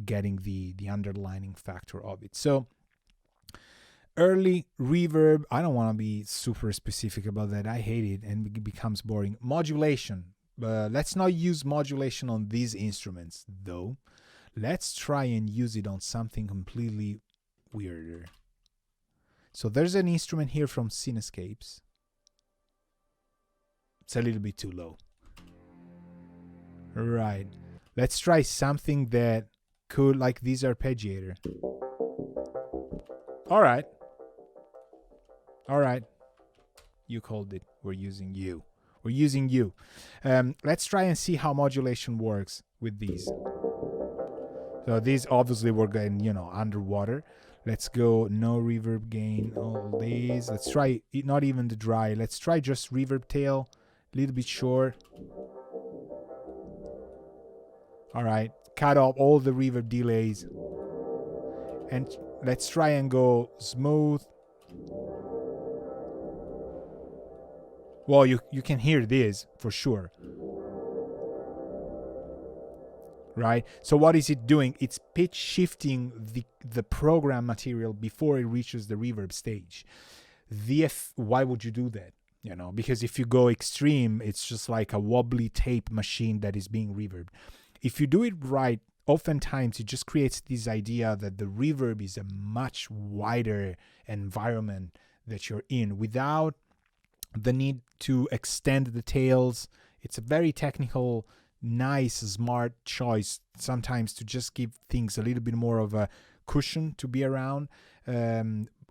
getting the underlining factor of it. So early reverb, I don't want to be super specific about that. I hate it and it becomes boring. Modulation. Let's not use modulation on these instruments though. Let's try and use it on something completely weirder. So there's an instrument here from Cinescapes. It's a little bit too low. Right. Let's try something that could, like this arpeggiator. All right. You called it. We're using you. Let's try and see how modulation works with these. So these obviously we're getting, underwater. Let's go no reverb gain, all these. Let's try not even the dry. Let's try just reverb tail, a little bit short. All right, cut off all the reverb delays. And let's try and go smooth. Well, you can hear this for sure. Right? So what is it doing? It's pitch shifting the program material before it reaches the reverb stage. Why would you do that? Because if you go extreme, it's just like a wobbly tape machine that is being reverbed. If you do it right, oftentimes it just creates this idea that the reverb is a much wider environment that you're in without the need to extend the tails. It's a very technical, nice, smart choice sometimes to just give things a little bit more of a cushion to be around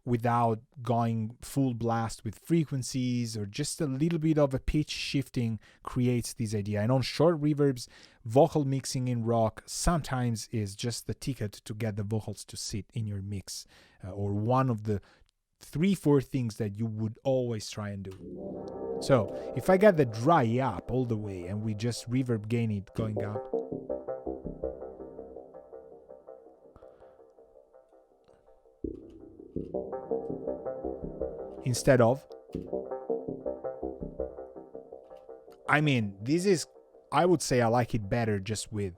without going full blast with frequencies, or just a little bit of a pitch shifting creates this idea. And on short reverbs, vocal mixing in rock sometimes is just the ticket to get the vocals to sit in your mix, or one of the 3-4 things that you would always try and do. So if I get the dry up all the way and we just reverb gain it going up, instead of, this is, I would say I like it better just with.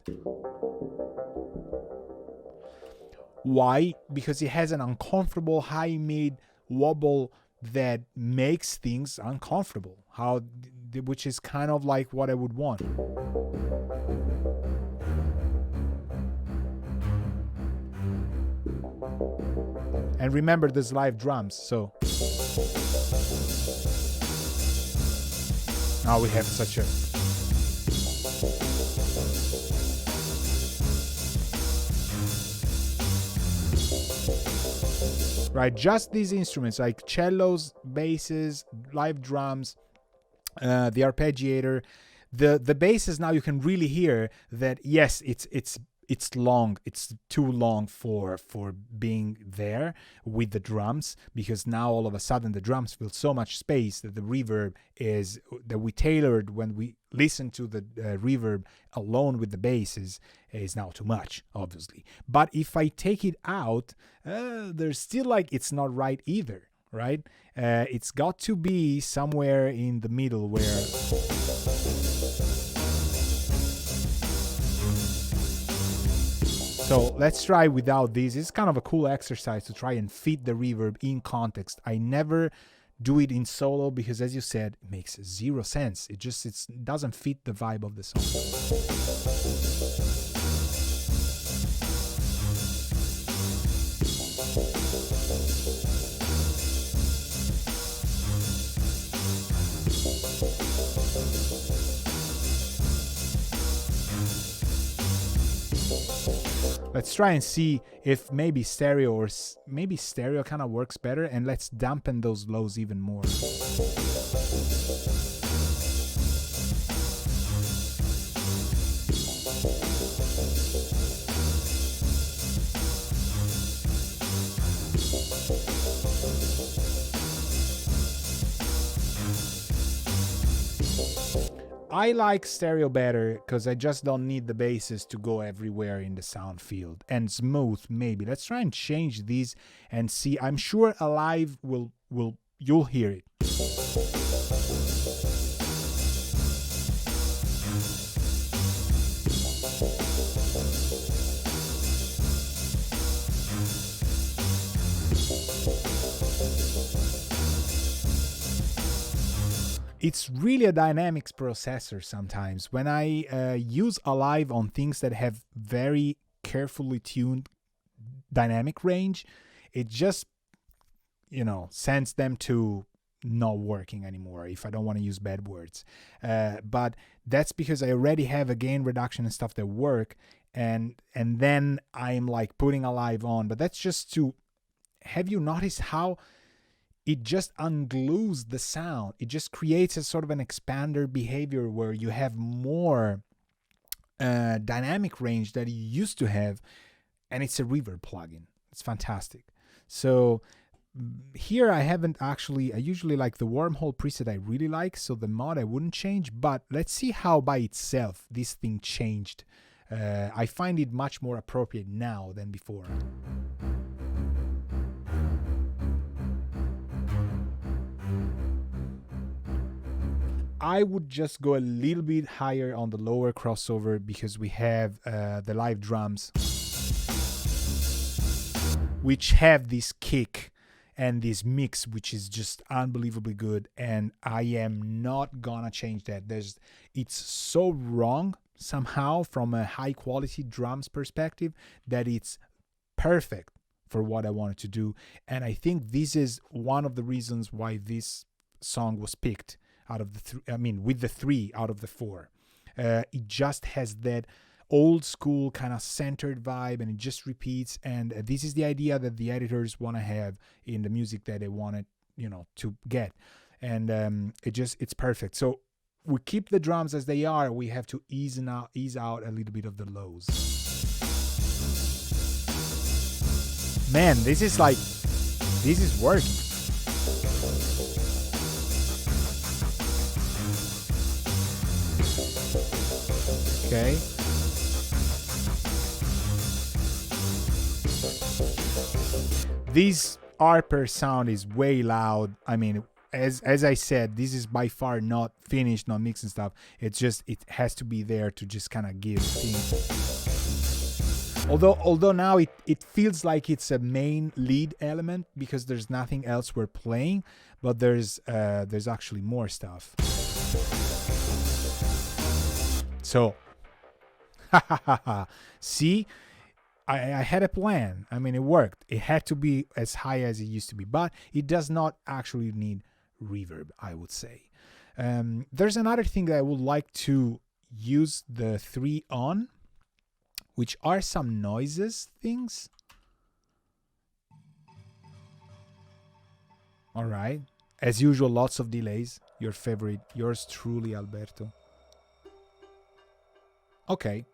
Why? Because it has an uncomfortable high mid wobble that makes things uncomfortable, which is kind of like what I would want. And remember, there's live drums, so now we have such a right, just these instruments like cellos, basses, live drums, the arpeggiator, the basses. Now you can really hear that. Yes, it's long. It's too long for being there with the drums, because now all of a sudden the drums fill so much space that the reverb is that we tailored when we listen to the reverb alone with the basses is now too much, obviously. But if I take it out, there's still like it's not right either, right? It's got to be somewhere in the middle where. So let's try without these. It's kind of a cool exercise to try and fit the reverb in context. I never do it in solo because, as you said, it makes zero sense. It doesn't fit the vibe of the song. Let's try and see if maybe stereo kind of works better, and let's dampen those lows even more. I like stereo better because I just don't need the basses to go everywhere in the sound field. And smooth, maybe. Let's try and change these and see. I'm sure Alive you'll hear it. It's really a dynamics processor sometimes. When I use Alive on things that have very carefully tuned dynamic range, it just, sends them to not working anymore, if I don't want to use bad words. But that's because I already have a gain reduction and stuff that work, and then I'm like putting Alive on. But that's just to, have you noticed how it just unglues the sound? It just creates a sort of an expander behavior where you have more dynamic range that you used to have, and it's a reverb plugin. It's fantastic. So here I usually like the wormhole preset. I really like, so the mod I wouldn't change, but let's see how by itself this thing changed. I find it much more appropriate now than before. I would just go a little bit higher on the lower crossover because we have the live drums, which have this kick and this mix, which is just unbelievably good. And I am not gonna change that. It's so wrong somehow from a high quality drums perspective that it's perfect for what I wanted to do. And I think this is one of the reasons why this song was picked out of the with the 3 out of the 4. It just has that old school kind of centered vibe, and it just repeats. And this is the idea that the editors want to have in the music that they wanted, to get. And it's perfect. So we keep the drums as they are. We have to ease out a little bit of the lows. Man, this is working. Okay. This Arper sound is way loud. I mean, as I said, this is by far not finished, not mixed and stuff. It's just, it has to be there to just kind of give things. Although now it feels like it's a main lead element because there's nothing else we're playing, but there's actually more stuff. So, see, I had a plan. I mean, it worked. It had to be as high as it used to be, but it does not actually need reverb, I would say. There's another thing that I would like to use the 3 on, which are some noises things. All right. As usual, lots of delays. Your favorite, yours truly, Alberto. Okay.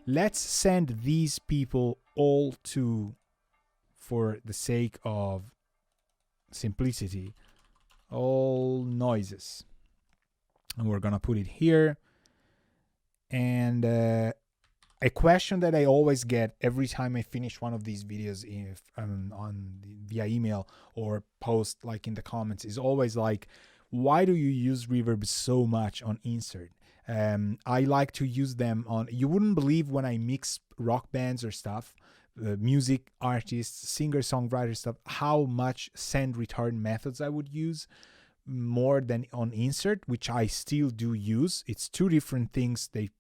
Let's send these people all to, for the sake of simplicity, all noises. And we're going to put it here. And a question that I always get every time I finish one of these videos via email or post like in the comments is always like, why do you use reverb so much on insert? I like to use them on, you wouldn't believe when I mix rock bands or stuff, music artists, singer-songwriter stuff, how much send return methods I would use more than on insert, which I still do use. It's 2 different things. They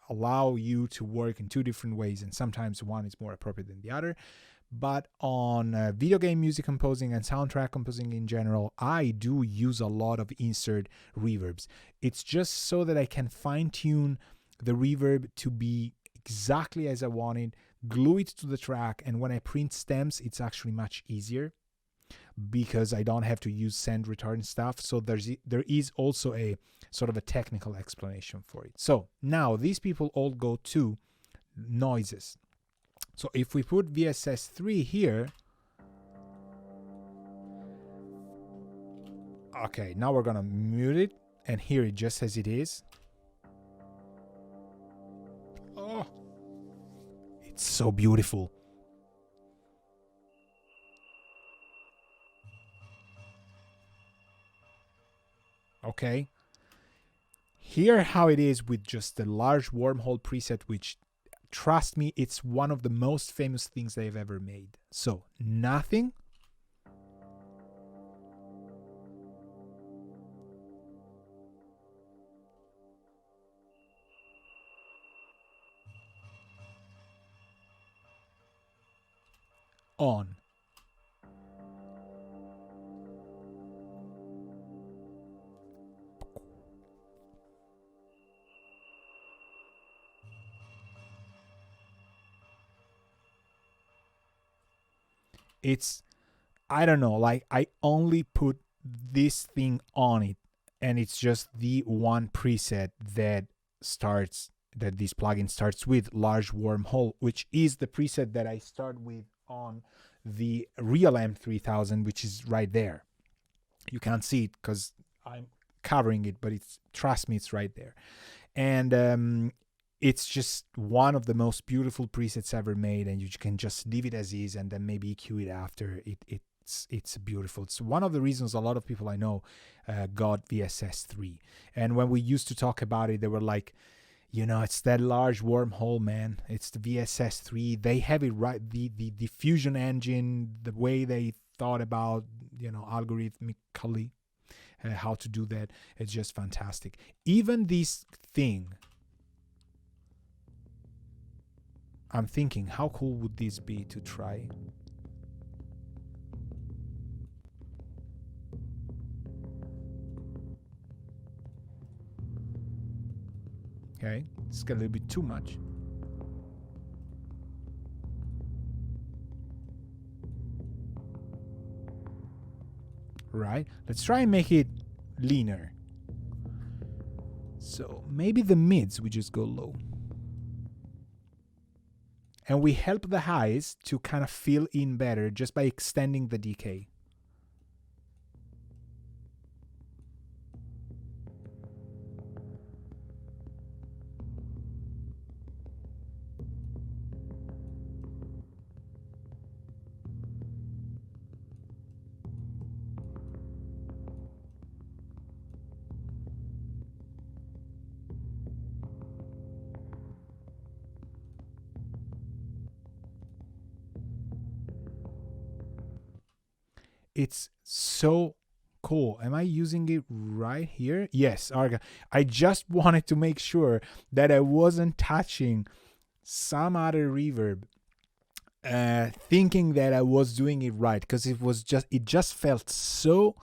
allow you to work in 2 different ways, and sometimes one is more appropriate than the other. But on video game music composing and soundtrack composing in general, I do use a lot of insert reverbs. It's just so that I can fine-tune the reverb to be exactly as I want it, glue it to the track, and when I print stems, it's actually much easier because I don't have to use send return stuff. So there is also a sort of a technical explanation for it. So now these people all go to noises. So if we put VSS3 here, okay, now we're gonna mute it and hear it just as it is. Oh, it's so beautiful. Okay. Hear how it is with just the large wormhole preset, which, trust me, it's one of the most famous things they've ever made. So, nothing. On. It's, I don't know, like I only put this thing on it, and it's just the one preset that this plugin starts with, large wormhole, which is the preset that I start with on the real M3000, which is right there. You can't see it because I'm covering it, but it's, trust me, it's right there. And it's just one of the most beautiful presets ever made, and you can just leave it as is and then maybe EQ it after. It's beautiful. It's one of the reasons a lot of people I know got VSS3. And when we used to talk about it, they were like, you know, it's that large wormhole, man. It's the VSS3. They have it right. The diffusion engine, the way they thought about, you know, algorithmically how to do that, it's just fantastic. Even this thing, I'm thinking, how cool would this be to try? Okay, it's got a little bit too much. Right, let's try and make it leaner. So maybe the mids we just go low. And we help the highs to kind of fill in better just by extending the decay. It's so cool. Am I using it right here? Yes, Arga. I just wanted to make sure that I wasn't touching some other reverb, thinking that I was doing it right, because it just felt so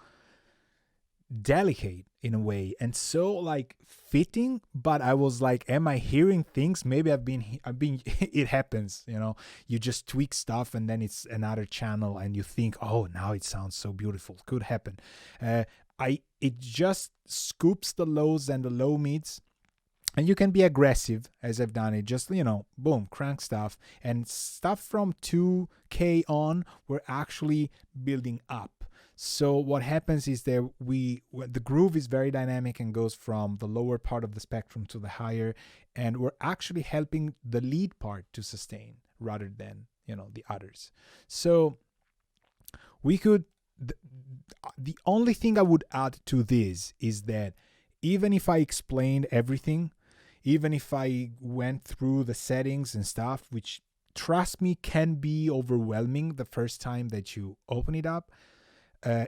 delicate in a way and so like fitting, but I was like, am I hearing things? Maybe I've been it happens, you know, you just tweak stuff and then it's another channel and you think, oh, now it sounds so beautiful. Could happen. It just scoops the lows and the low mids, and you can be aggressive as I've done it, just, you know, boom, crank stuff, and stuff from 2K on, we're actually building up. So what happens is that the groove is very dynamic and goes from the lower part of the spectrum to the higher, and we're actually helping the lead part to sustain rather than, you know, the others. So we could, the only thing I would add to this is that even if I explained everything, even if I went through the settings and stuff, which, trust me, can be overwhelming the first time that you open it up,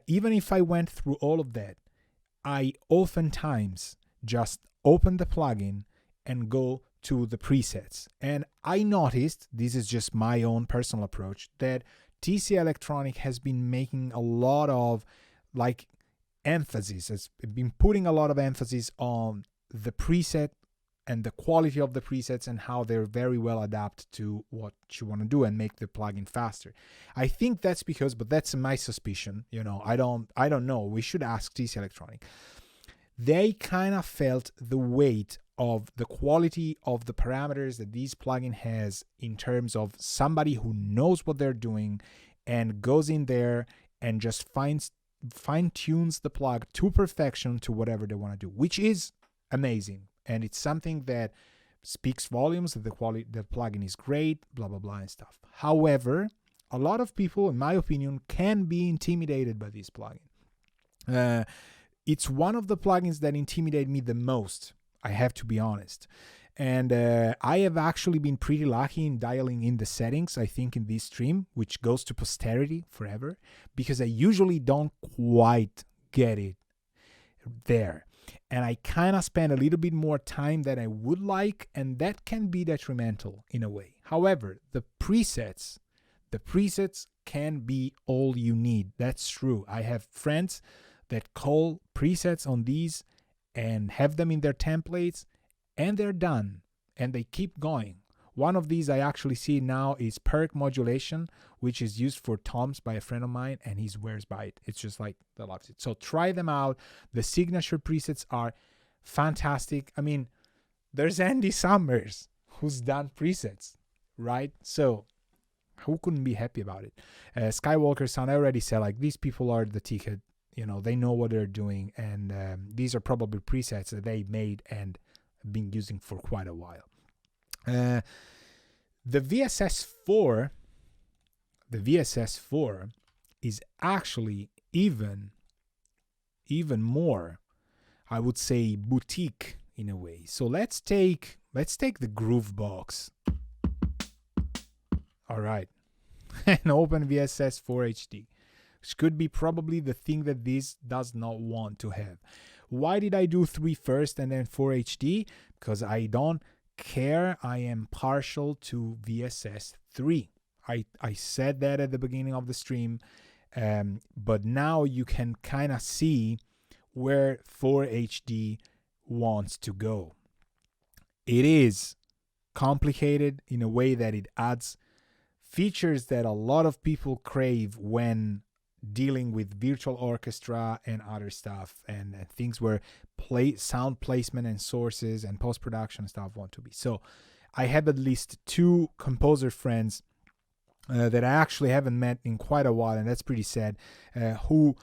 even if I went through all of that, I oftentimes just open the plugin and go to the presets. And I noticed, this is just my own personal approach, that TC Electronic has been making a lot of like emphasis, has been putting a lot of emphasis on the preset and the quality of the presets and how they're very well adapted to what you want to do and make the plugin faster. I think that's because, but that's my suspicion, you know, I don't know. We should ask TC Electronic. They kind of felt the weight of the quality of the parameters that this plugin has in terms of somebody who knows what they're doing and goes in there and just finds fine tunes the plug to perfection to whatever they want to do, which is amazing. And it's something that speaks volumes that the plugin is great, blah, blah, blah, and stuff. However, a lot of people, in my opinion, can be intimidated by this plugin. It's one of the plugins that intimidate me the most, I have to be honest. And I have actually been pretty lucky in dialing in the settings, I think, in this stream, which goes to posterity forever, because I usually don't quite get it there. And I kind of spend a little bit more time than I would like, and that can be detrimental in a way. However, the presets can be all you need. That's true. I have friends that call presets on these and have them in their templates, and they're done, and they keep going. One of these I actually see now is perk modulation, which is used for toms by a friend of mine, and he swears by it. It's just like, they loves it. So try them out. The signature presets are fantastic. I mean, there's Andy Summers who's done presets, right? So who couldn't be happy about it? Skywalker Sun, I already said, like, these people are the ticket. You know, they know what they're doing, and these are probably presets that they made and been using for quite a while. The VSS4 is actually even more, I would say, boutique in a way. So let's take the Groove box. All right, and open VSS4HD, which could be probably the thing that this does not want to have. Why did I do 3 first and then 4HD? Because I don't care. I am partial to VSS3. I said that at the beginning of the stream, but now you can kind of see where 4HD wants to go. It is complicated in a way that it adds features that a lot of people crave when dealing with virtual orchestra and other stuff, and things where sound placement and sources and post-production stuff want to be. So I have at least 2 composer friends that I actually haven't met in quite a while, and that's pretty sad, who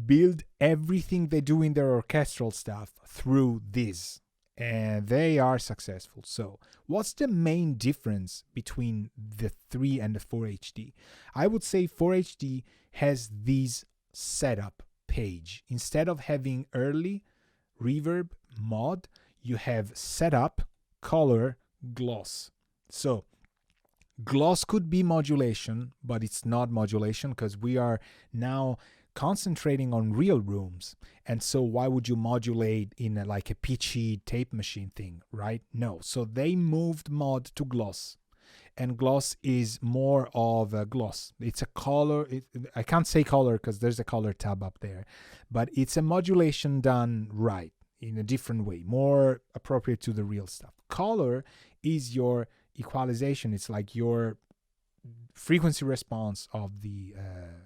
build everything they do in their orchestral stuff through this, and they are successful. So what's the main difference between the 3 and the 4HD? I would say 4HD has this setup page. Instead of having early, reverb, mod, you have setup, color, gloss. So gloss could be modulation, but it's not modulation because we are now concentrating on real rooms. And so why would you modulate in like a pitchy tape machine thing, right? No. So they moved mod to gloss. And gloss is more of a gloss. It's a color. I can't say color because there's a color tab up there. But it's a modulation done right, in a different way, more appropriate to the real stuff. Color is your equalization. It's like your frequency response of the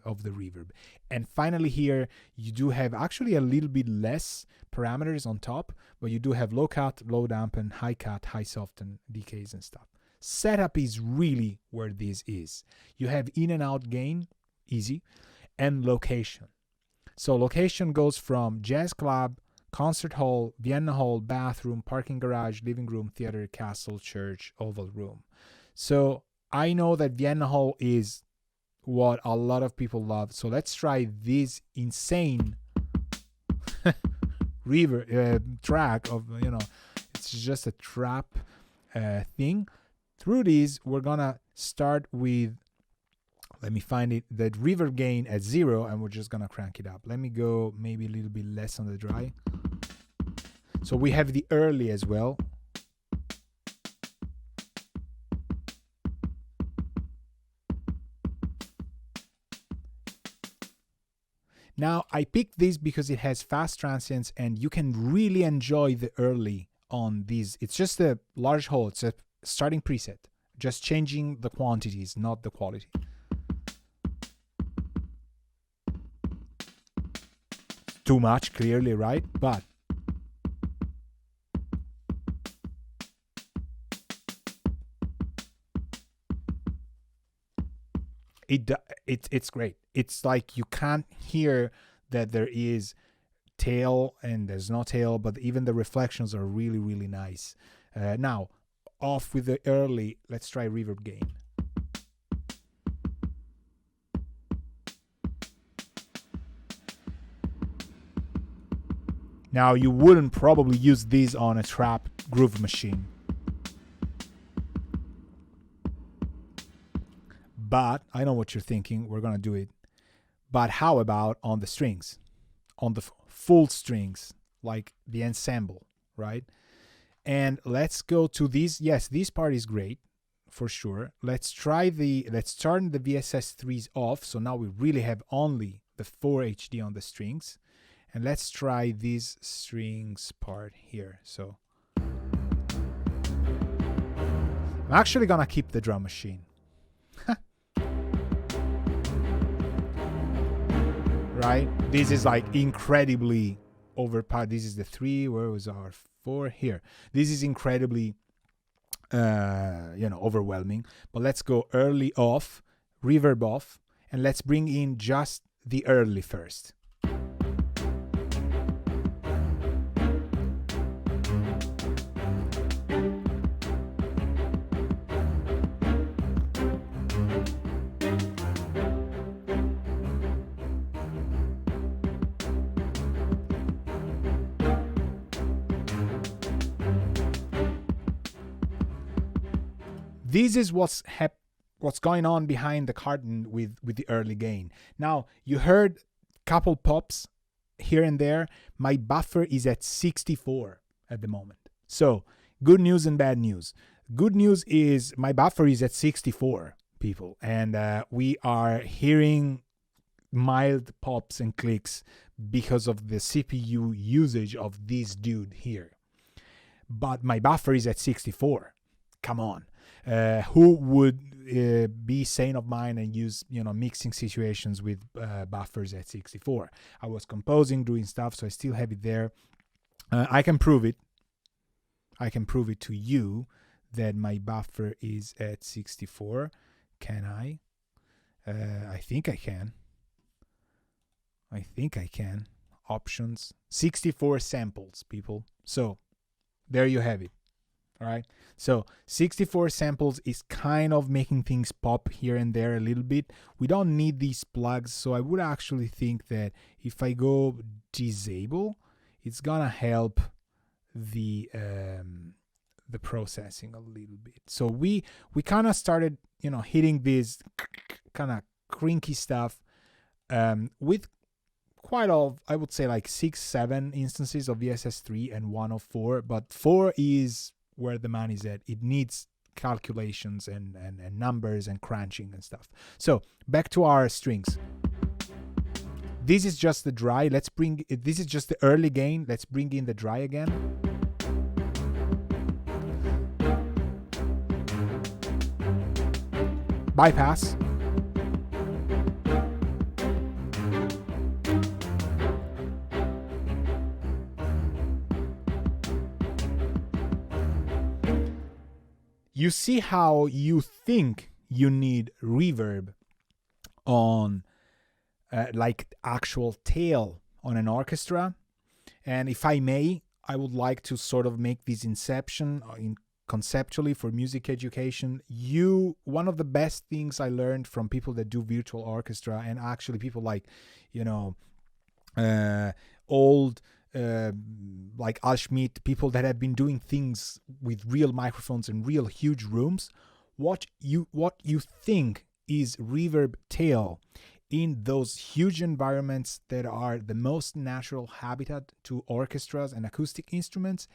reverb. And finally here you do have actually a little bit less parameters on top, but you do have low cut, low dampen, high cut, high soften, decays and stuff. Setup is really where this is. You have in and out gain, easy, and location. So location goes from jazz club, concert hall, Vienna hall, bathroom, parking garage, living room, theater, castle, church, oval room. So I know that Vienna hall is what a lot of people love. So let's try this insane reverb track of, it's just a trap thing. Through these, we're gonna start with, let me find it, the reverb gain at 0, and we're just gonna crank it up. Let me go maybe a little bit less on the dry. So we have the early as well. Now, I picked this because it has fast transients and you can really enjoy the early on these. It's just a large hole. It's a starting preset, just changing the quantities, not the quality. Too much, clearly, right? But it's great. It's like you can't hear that there is tail and there's no tail, but even the reflections are really, really nice. Now, off with the early, let's try reverb gain. Now, you wouldn't probably use this on a trap groove machine. But I know what you're thinking. We're going to do it. But how about on the strings? On the full strings, like the ensemble, right? And let's go to these. Yes, this part is great for sure. Let's turn the VSS3s off. So now we really have only the 4HD on the strings. And let's try this strings part here. So I'm actually gonna keep the drum machine. Right? This is like incredibly overpowered. This is the 3. Where was our 4? Here. This is incredibly overwhelming. But let's go early off, reverb off, and let's bring in just the early first. This is what's going on behind the curtain with the early gain. Now, you heard a couple pops here and there. My buffer is at 64 at the moment. So, good news and bad news. Good news is my buffer is at 64, people. And we are hearing mild pops and clicks because of the CPU usage of this dude here. But my buffer is at 64. Come on. Who would be sane of mind and use mixing situations with buffers at 64? I was composing, doing stuff, so I still have it there. I can prove it. I can prove it to you that my buffer is at 64. Can I? I think I can. Options, 64 samples, people. So there you have it. All right. So 64 samples is kind of making things pop here and there a little bit. We don't need these plugs. So I would actually think that if I go disable, it's going to help the processing a little bit. So we kind of started, hitting this kind of crinky stuff with quite I would say like 6-7 instances of VSS3 and 1 of 4, but 4 is where the money's at. It needs calculations and numbers and crunching and stuff. So back to our strings. This is just the dry. This is just the early gain. Let's bring in the dry again. Bypass. You see how you think you need reverb on like actual tail on an orchestra. And if I may, I would like to sort of make this inception conceptually for music education. One of the best things I learned from people that do virtual orchestra, and actually people like, old like Al Schmidt, people that have been doing things with real microphones and real huge rooms, what you think is reverb tail in those huge environments that are the most natural habitat to orchestras and acoustic instruments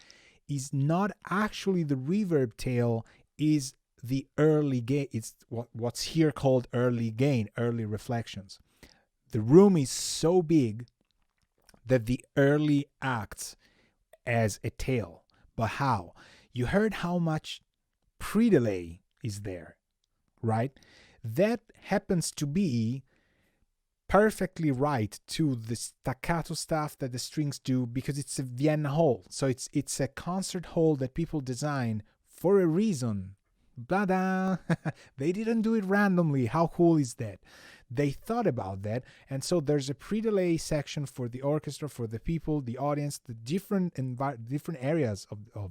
is not actually the reverb tail, is the early gain. It's what's here called early gain, early reflections. The room is so big that the early acts as a tail. But how? You heard how much pre-delay is there, right? That happens to be perfectly right to the staccato stuff that the strings do because it's a Vienna hole. So it's a concert hall that people design for a reason. Blah-da. They didn't do it randomly. How cool is that? They thought about that, and so there's a pre-delay section for the orchestra, for the people, the audience, the different different areas of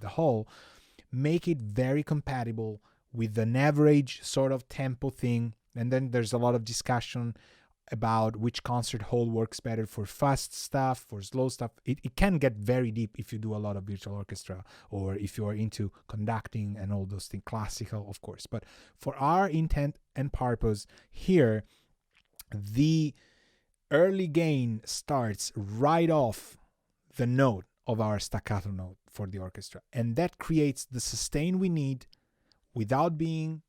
the hall, make it very compatible with an average sort of tempo thing. And then there's a lot of discussion about which concert hall works better for fast stuff, for slow stuff. It can get very deep if you do a lot of virtual orchestra, or if you are into conducting and all those things, classical, of course. But for our intent and purpose here, the early gain starts right off the note of our staccato note for the orchestra. And that creates the sustain we need without being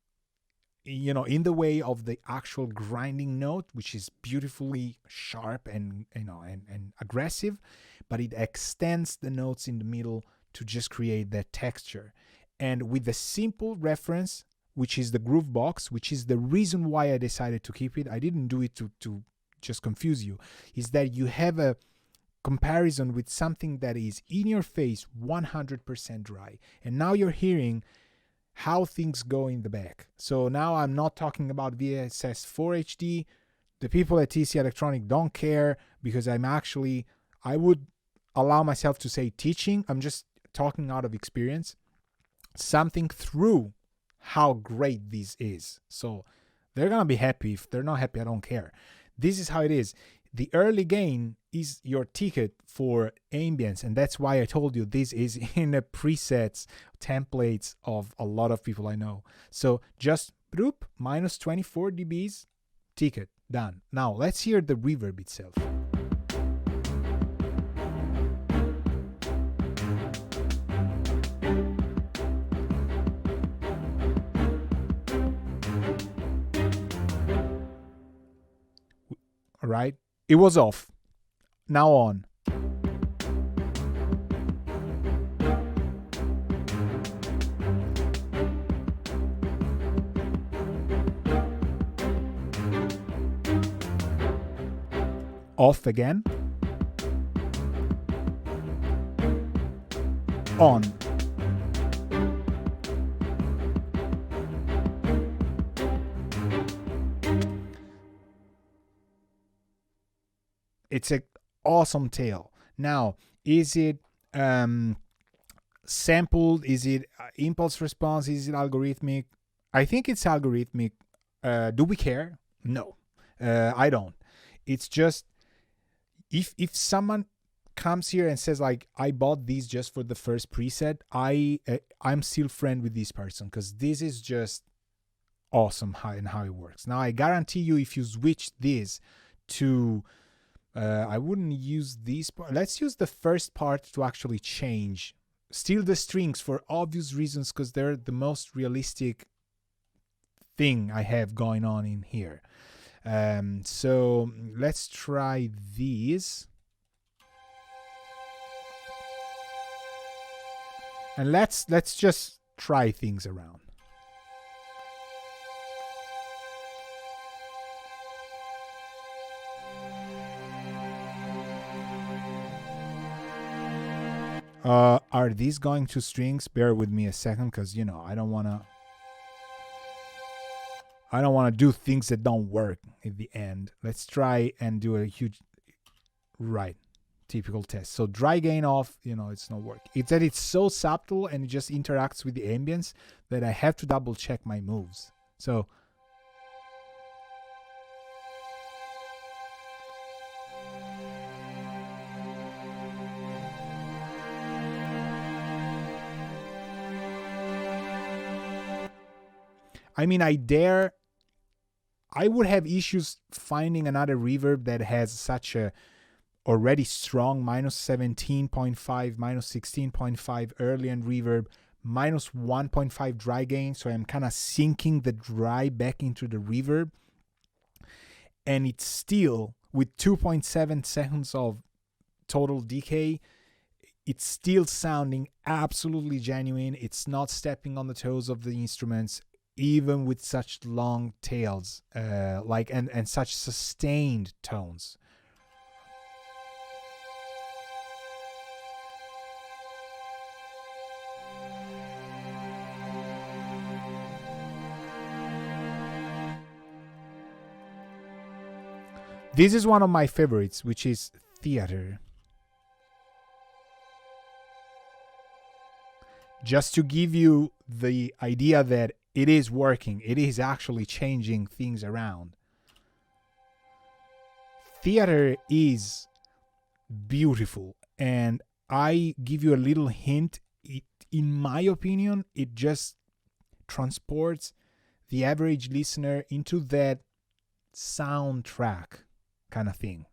in the way of the actual grinding note, which is beautifully sharp and and aggressive, but it extends the notes in the middle to just create that texture. And with a simple reference, which is the groove box, which is the reason why I decided to keep it. I didn't do it to just confuse you, is that you have a comparison with something that is in your face, 100% dry. And now you're hearing how things go in the back. So now I'm not talking about VSS4HD. The people at TC Electronic don't care, because I would allow myself to say teaching. I'm just talking out of experience, something through how great this is. So they're going to be happy. If they're not happy, I don't care. This is how it is. The early gain is your ticket for ambience, and that's why I told you this is in the presets, templates of a lot of people I know. So just bloop, minus 24 dBs, ticket, done. Now let's hear the reverb itself. All right, it was off. Now on. Off again. On. It's an awesome tail. Now, is it sampled? Is it impulse response? Is it algorithmic? I think it's algorithmic. Do we care? No, I don't. It's just if someone comes here and says like, I bought these just for the first preset, I'm still friend with this person, because this is just awesome how it works. Now I guarantee you, if you switch this to I wouldn't use these part. Let's use the first part to actually change. Steal the strings for obvious reasons, because they're the most realistic thing I have going on in here. So let's try these. And let's just try things around. Are these going to strings? Bear with me a second, because I don't wanna do things that don't work at the end. Let's try and do a huge typical test. So dry gain off, it's not working. It's that it's so subtle and it just interacts with the ambience that I have to double check my moves. So I mean, I would have issues finding another reverb that has such a already strong minus 17.5, minus 16.5 early end reverb, minus 1.5 dry gain. So I'm kind of sinking the dry back into the reverb. And it's still, with 2.7 seconds of total decay, it's still sounding absolutely genuine. It's not stepping on the toes of the instruments, even with such long tails, and such sustained tones. This is one of my favorites, which is theater. Just to give you the idea that it is working, it is actually changing things around. Theater is beautiful, and I give you a little hint. In my opinion, it just transports the average listener into that soundtrack kind of thing.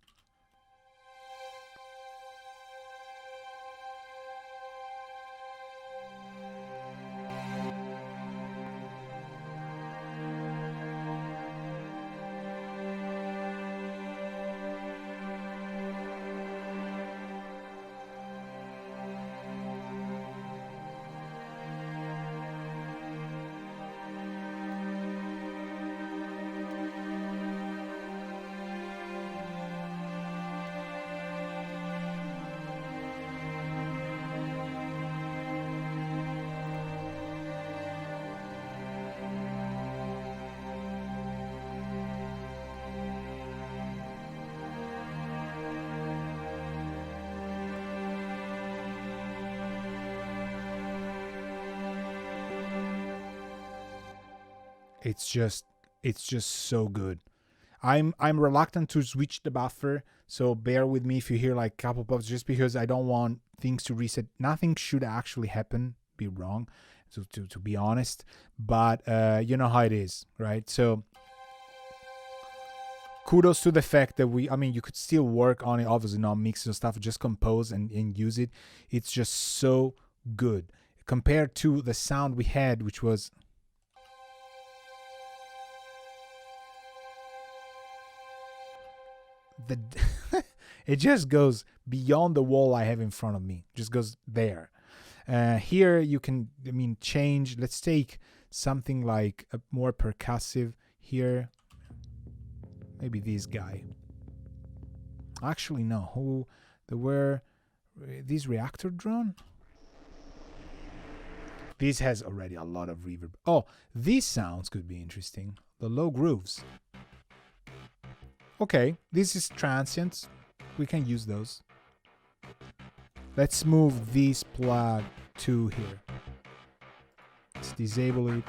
It's just so good. I'm reluctant to switch the buffer, so bear with me if you hear like a couple pops, just because I don't want things to reset. Nothing should actually happen, be wrong, to be honest, but you know how it is, right? So kudos to the fact that you could still work on it, obviously not mix and stuff, just compose and use it. It's just so good compared to the sound we had, which was it just goes beyond the wall I have in front of me. Just goes there. Here you can, change. Let's take something like a more percussive here. Maybe this guy. Actually, no. There were this reactor drone. This has already a lot of reverb. Oh, these sounds could be interesting. The low grooves. Okay, this is transient. We can use those. Let's move this plug to here. Let's disable it.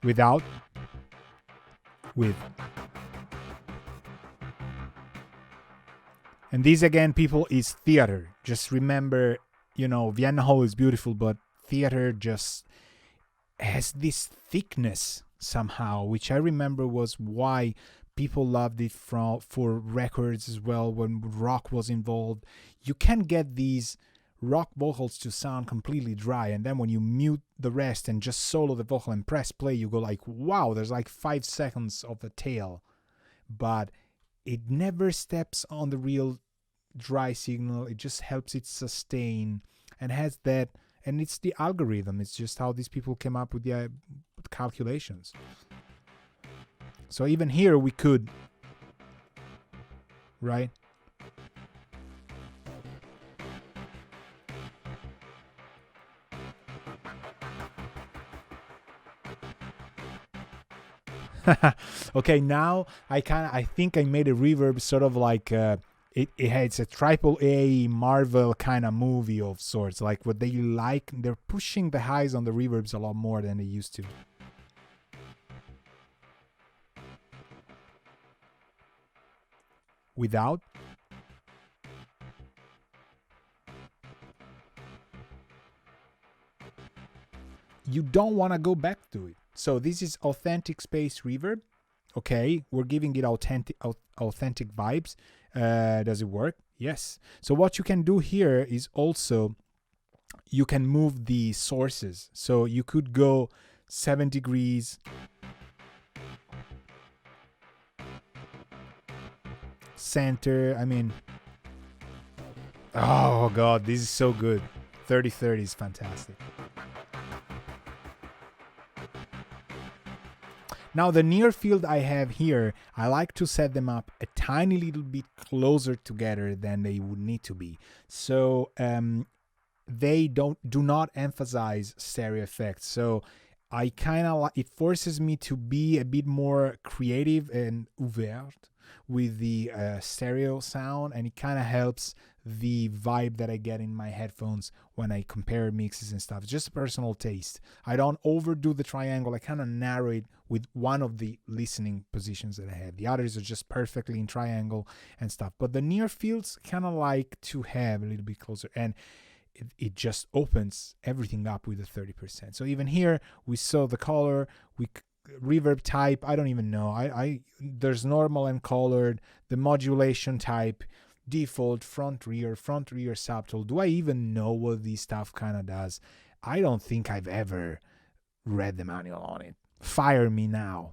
Without. With. And this again, people, is theater. Just remember, Vienna Hall is beautiful, but theater just has this thickness somehow, which I remember was why people loved it for records as well when rock was involved. You can get these rock vocals to sound completely dry, and then when you mute the rest and just solo the vocal and press play, you go like, wow, there's like 5 seconds of the tail. But it never steps on the real dry signal. It just helps it sustain and has that. And it's the algorithm. It's just how these people came up with the calculations. So even here we could, right? Okay, now I think I made a reverb sort of like it's a AAA Marvel kind of movie of sorts. Like what they like, they're pushing the highs on the reverbs a lot more than they used to. Without. You don't want to go back to it. So this is authentic space reverb. Okay, we're giving it authentic vibes. Does it work? Yes. So what you can do here is also you can move the sources. So you could go 7 degrees, center. Oh god, this is so good. 30-30 is fantastic. Now the near field I have here, I like to set them up a tiny little bit closer together than they would need to be. So they do not emphasize stereo effects. So I kind of it forces me to be a bit more creative and ouvert with the stereo sound, and it kind of helps the vibe that I get in my headphones when I compare mixes and stuff. It's just a personal taste. I don't overdo the triangle. I kind of narrow it with one of the listening positions that I have. The others are just perfectly in triangle and stuff. But the near fields kind of like to have a little bit closer, and it just opens everything up with the 30%. So even here we saw the color, reverb type, I don't even know. There's normal and colored, the modulation type, default, front rear subtle. Do I even know what this stuff kind of does? I don't think I've ever read the manual on it. Fire me now.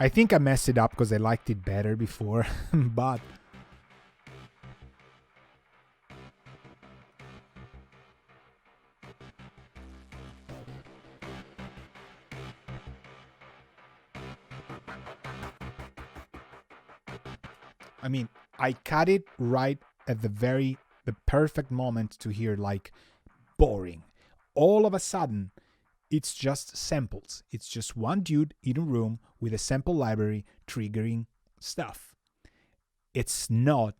I think I messed it up because I liked it better before, but I mean, I cut it right at the perfect moment to hear like boring. All of a sudden, it's just samples. It's just one dude in a room with a sample library triggering stuff. It's not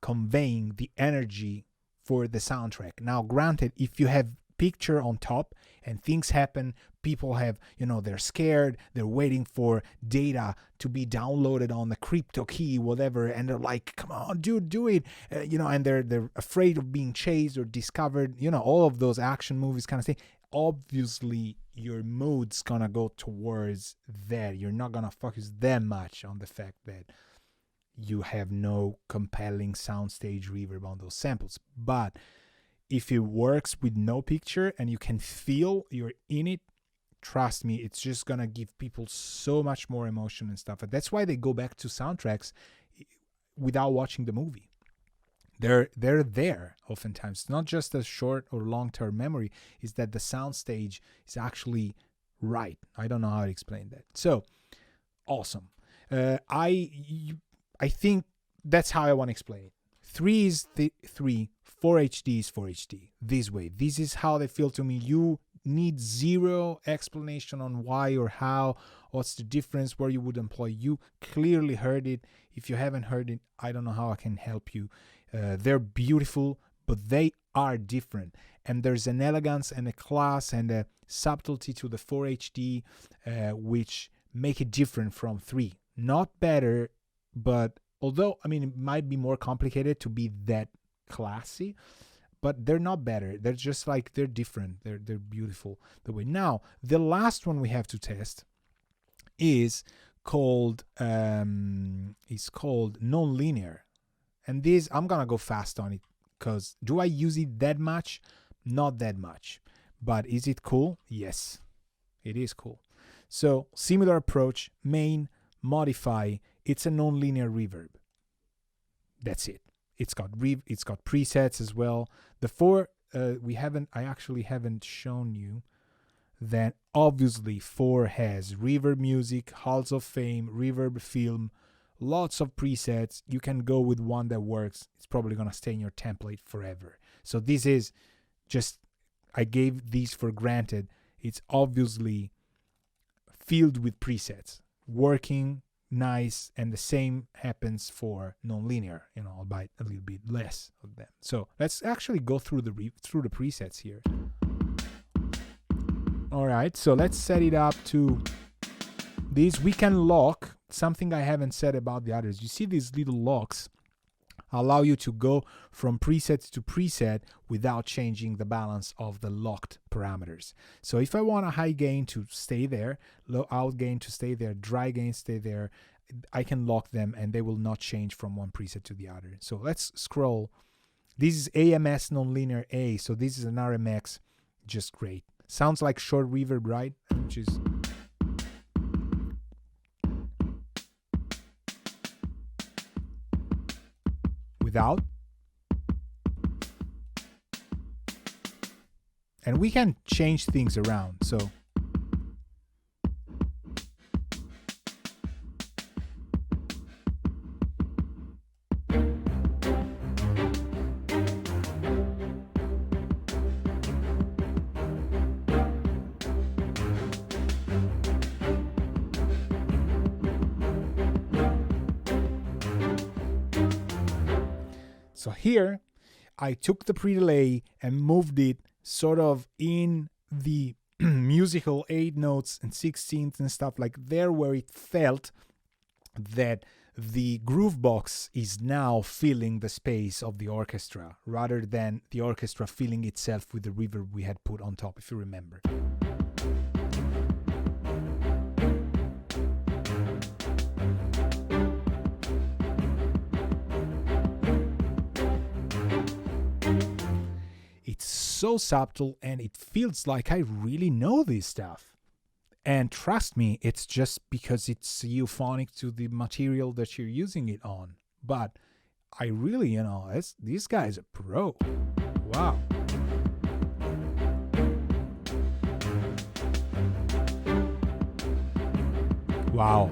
conveying the energy for the soundtrack. Now, granted, if you have picture on top and things happen, people have, they're scared, they're waiting for data to be downloaded on the crypto key, whatever, and they're like, come on, dude, do it, and they're afraid of being chased or discovered, all of those action movies kind of thing. Obviously your mood's gonna go towards that. You're not gonna focus that much on the fact that you have no compelling soundstage reverb on those samples. But if it works with no picture and you can feel you're in it, trust me, it's just gonna give people so much more emotion and stuff. And that's why they go back to soundtracks without watching the movie. They're there oftentimes. It's not just a short or long-term memory, is that the soundstage is actually right. I don't know how to explain that. So awesome. I think that's how I want to explain it. 3 is the 3, 4HD is 4HD. This way. This is how they feel to me. You need zero explanation on why or how, what's the difference, where you would employ. You clearly heard it. If you haven't heard it, I don't know how I can help you. They're beautiful, but they are different. And there's an elegance and a class and a subtlety to the 4HD, which make it different from 3. Not better, but although, it might be more complicated to be that classy, but they're not better. They're just like, they're different. They're beautiful the way. Now, the last one we have to test is called nonlinear. And this, I'm gonna go fast on it because do I use it that much? Not that much. But is it cool? Yes, it is cool. So similar approach, main, modify. It's a nonlinear reverb. That's it. It's got presets as well. The 4 I actually haven't shown you that obviously 4 has reverb music, halls of fame, reverb film, lots of presets. You can go with one that works. It's probably going to stay in your template forever. So this is just, I gave these for granted. It's obviously filled with presets, working nice, and the same happens for nonlinear, albeit a little bit less of them. So let's actually go through the presets here. All right, so let's set it up to this. We can lock, something I haven't said about the others. You see these little locks allow you to go from preset to preset without changing the balance of the locked parameters. So if I want a high gain to stay there, low out gain to stay there, dry gain stay there, I can lock them and they will not change from one preset to the other. So let's scroll. This is AMS nonlinear A, so this is an RMX, just great. Sounds like short reverb, right? Which is without. And we can change things around. So here, I took the pre-delay and moved it sort of in the musical 8 notes and 16ths and stuff like there, where it felt that the groove box is now filling the space of the orchestra rather than the orchestra filling itself with the reverb we had put on top, if you remember. It's so subtle and it feels like I really know this stuff. And trust me, it's just because it's euphonic to the material that you're using it on. But I really, this guy's a pro. Wow. Wow.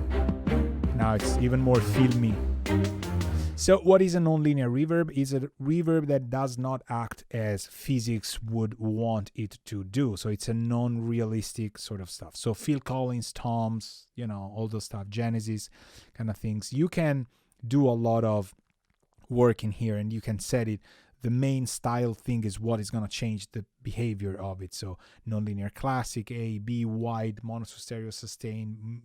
Now it's even more filmy. So what is a nonlinear reverb? It's a reverb that does not act as physics would want it to do. So it's a non-realistic sort of stuff. So Phil Collins, Toms, all those stuff, Genesis kind of things. You can do a lot of work in here and you can set it. The main style thing is what is going to change the behavior of it. So nonlinear classic, A, B, wide, mono to stereo, sustain,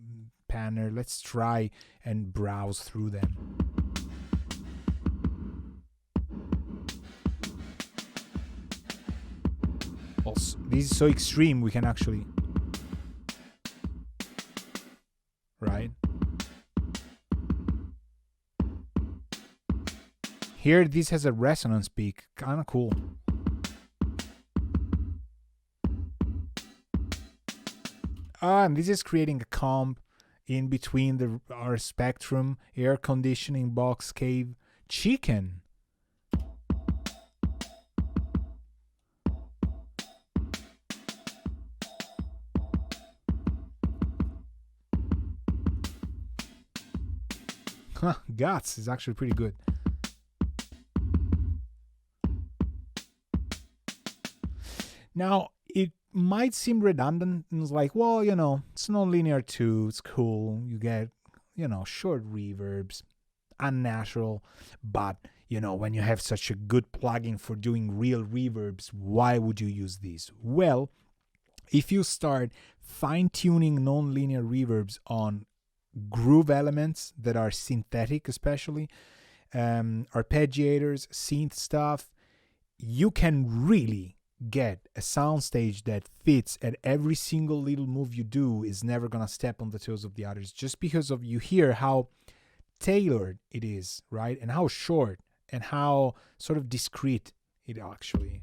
panner. Let's try and browse through them. Also, this is so extreme we can actually, right? Here this has a resonance peak, kind of cool. And this is creating a comp in between our spectrum, air conditioning box, cave, chicken. Guts is actually pretty good. Now, it might seem redundant. It's like, well, it's non-linear too. It's cool. You get, short reverbs, unnatural. But, when you have such a good plugin for doing real reverbs, why would you use these? Well, if you start fine-tuning non-linear reverbs on groove elements that are synthetic, especially arpeggiators, synth stuff, you can really get a soundstage that fits, and every single little move you do is never gonna step on the toes of the others, just because of you hear how tailored it is, right? And how short and how sort of discreet it actually.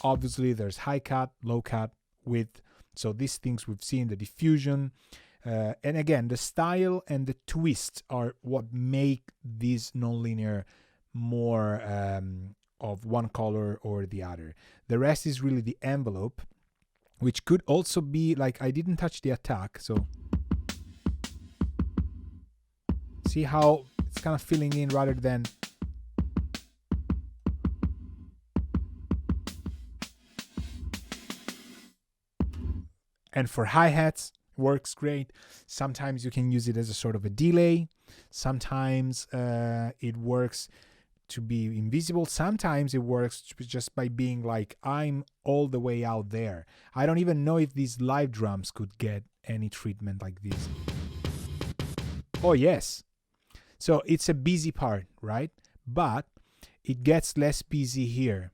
Obviously there's high cut, low cut, width. So these things we've seen, the diffusion, and again, the style and the twist are what make this nonlinear more of one color or the other. The rest is really the envelope, which could also be like, I didn't touch the attack, so see how it's kind of filling in rather than and for hi-hats works great. Sometimes you can use it as a sort of a delay. Sometimes it works to be invisible. Sometimes it works just by being like, I'm all the way out there. I don't even know if these live drums could get any treatment like this. Oh yes. So it's a busy part, right? But it gets less busy here.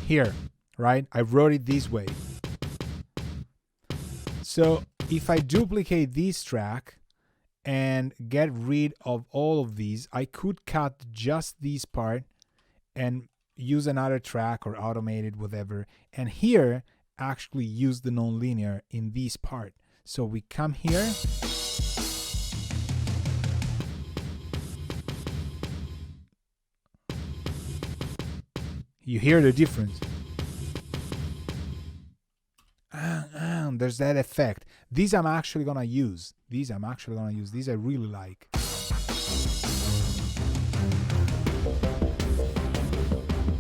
Here, right? I wrote it this way. So if I duplicate this track and get rid of all of these, I could cut just this part and use another track or automate it, whatever. And here, actually use the nonlinear in this part. So we come here. You hear the difference. There's that effect. These I'm actually gonna use. These I really like.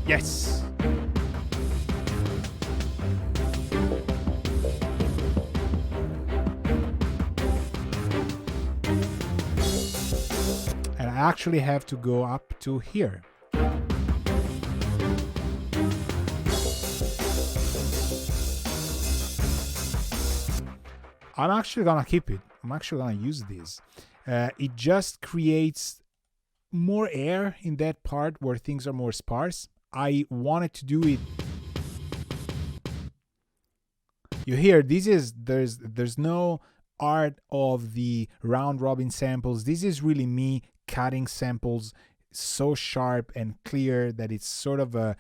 Yes. And I actually have to go up to here. I'm actually gonna keep it. I'm actually gonna use this. It just creates more air in that part where things are more sparse. I wanted to do it. You hear this is there's no art of the round robin samples. This is really me cutting samples so sharp and clear that it's sort of a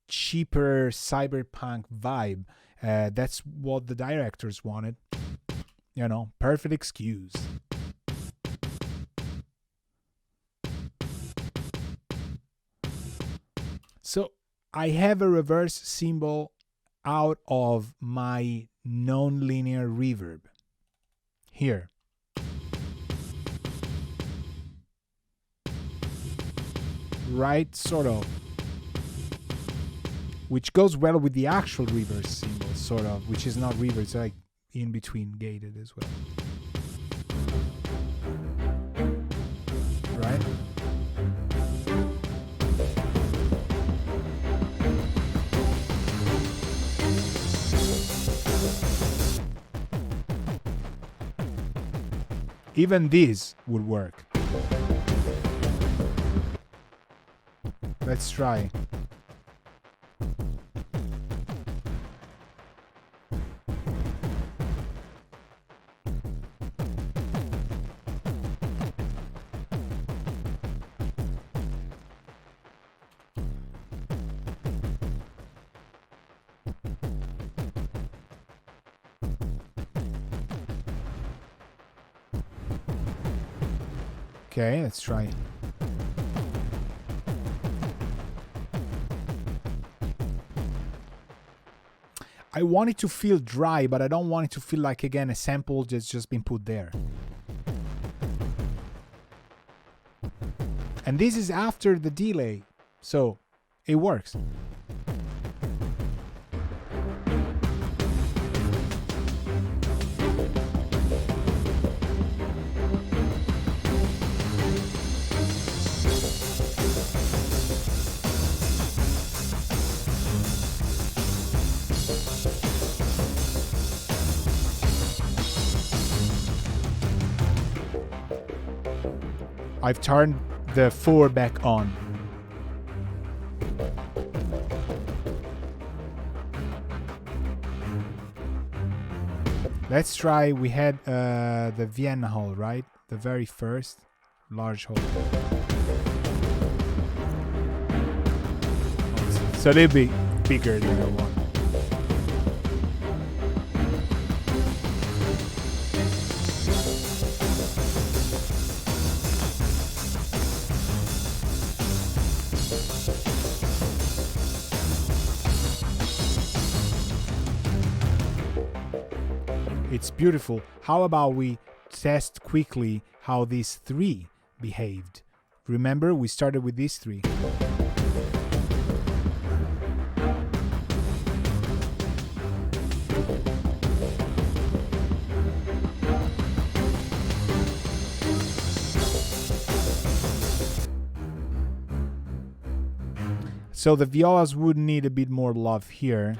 cheaper cyberpunk vibe. That's what the directors wanted. You know, perfect excuse. So I have a reverse symbol out of my nonlinear reverb here. Right, sort of. Which goes well with the actual reverse symbol, sort of, which is not reverb, it's like in between gated as well. Right? Even this would work. Let's try. Okay, let's try. I want it to feel dry, but I don't want it to feel like, again, a sample that's just been put there. And this is after the delay, so it works. I've turned the 4 back on. Let's try, we had the Vienna hole, right? The very first large hole. It's a little bit bigger than the one. It's beautiful. How about we test quickly how these 3 behaved? Remember, we started with these 3. So the violas would need a bit more love here.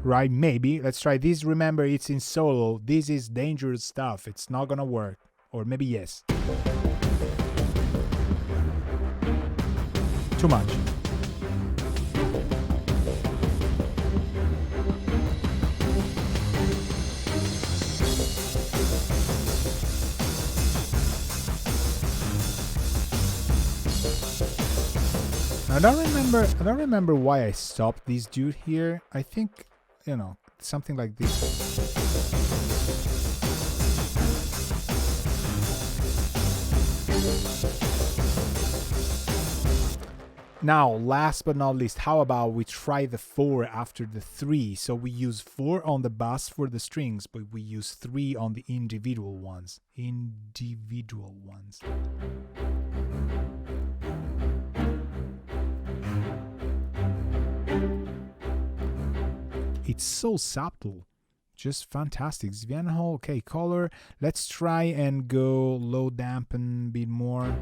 Right, maybe. Let's try this. Remember, it's in solo. This is dangerous stuff. It's not gonna work. Or maybe yes. too much. I don't remember why I stopped this dude here. I think, you know, something like this. Now, last but not least, how about we try the 4 after the 3? So we use 4 on the bass for the strings, but we use 3 on the individual ones. It's so subtle, just fantastic. Svianhol, okay, color. Let's try and go low dampen a bit more.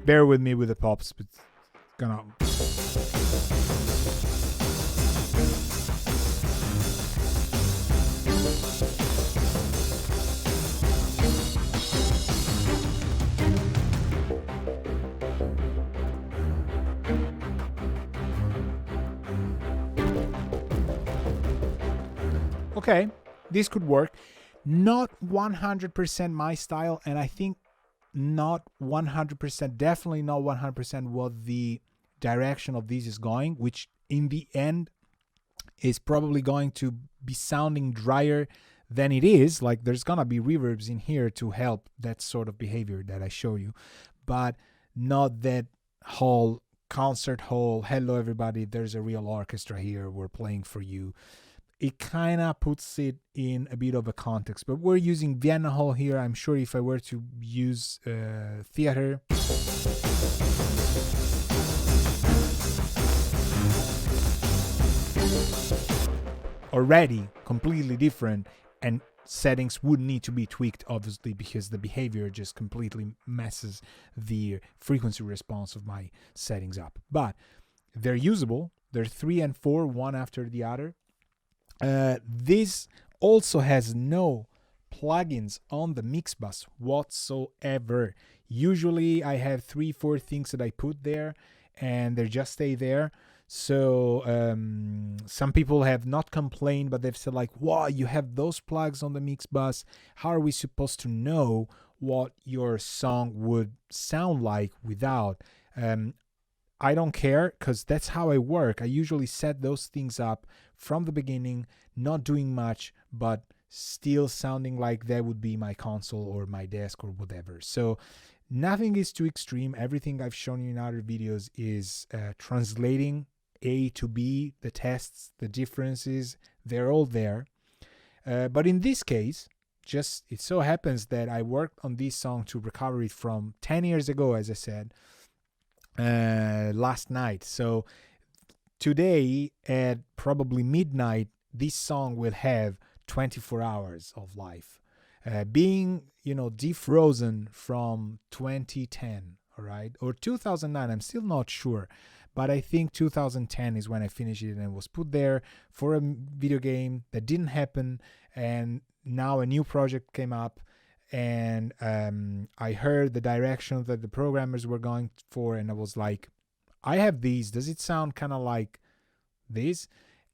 Bear with me with the pops, but it's gonna. Okay, this could work. Not 100% my style, and I think not 100%, definitely not 100% what the direction of this is going, which in the end is probably going to be sounding drier than it is. Like, there's gonna be reverbs in here to help that sort of behavior that I show you, but not that whole concert hall, hello everybody, there's a real orchestra here, we're playing for you. It kind of puts it in a bit of a context, but we're using Vienna Hall here. I'm sure if I were to use theater, already completely different, and settings would need to be tweaked, obviously, because the behavior just completely messes the frequency response of my settings up. But they're usable. They're 3 and 4, one after the other. This also has no plugins on the mix bus whatsoever. Usually I have 3-4 things that I put there and they just stay there. So some people have not complained, but they've said like, wow, you have those plugs on the mix bus. How are we supposed to know what your song would sound like without? I don't care, because that's how I work. I usually set those things up from the beginning, not doing much, but still sounding like that would be my console or my desk or whatever. So nothing is too extreme. Everything I've shown you in other videos is translating A to B, the tests, the differences, they're all there. But in this case, just it so happens that I worked on this song to recover it from 10 years ago, as I said, last night. So today at probably midnight, this song will have 24 hours of life, being, you know, defrozen from 2010, all right, or 2009. I'm still not sure, but I think 2010 is when I finished it and it was put there for a video game that didn't happen, and now a new project came up. And I heard the direction that the programmers were going for, and I was like, I have these. Does it sound kind of like this?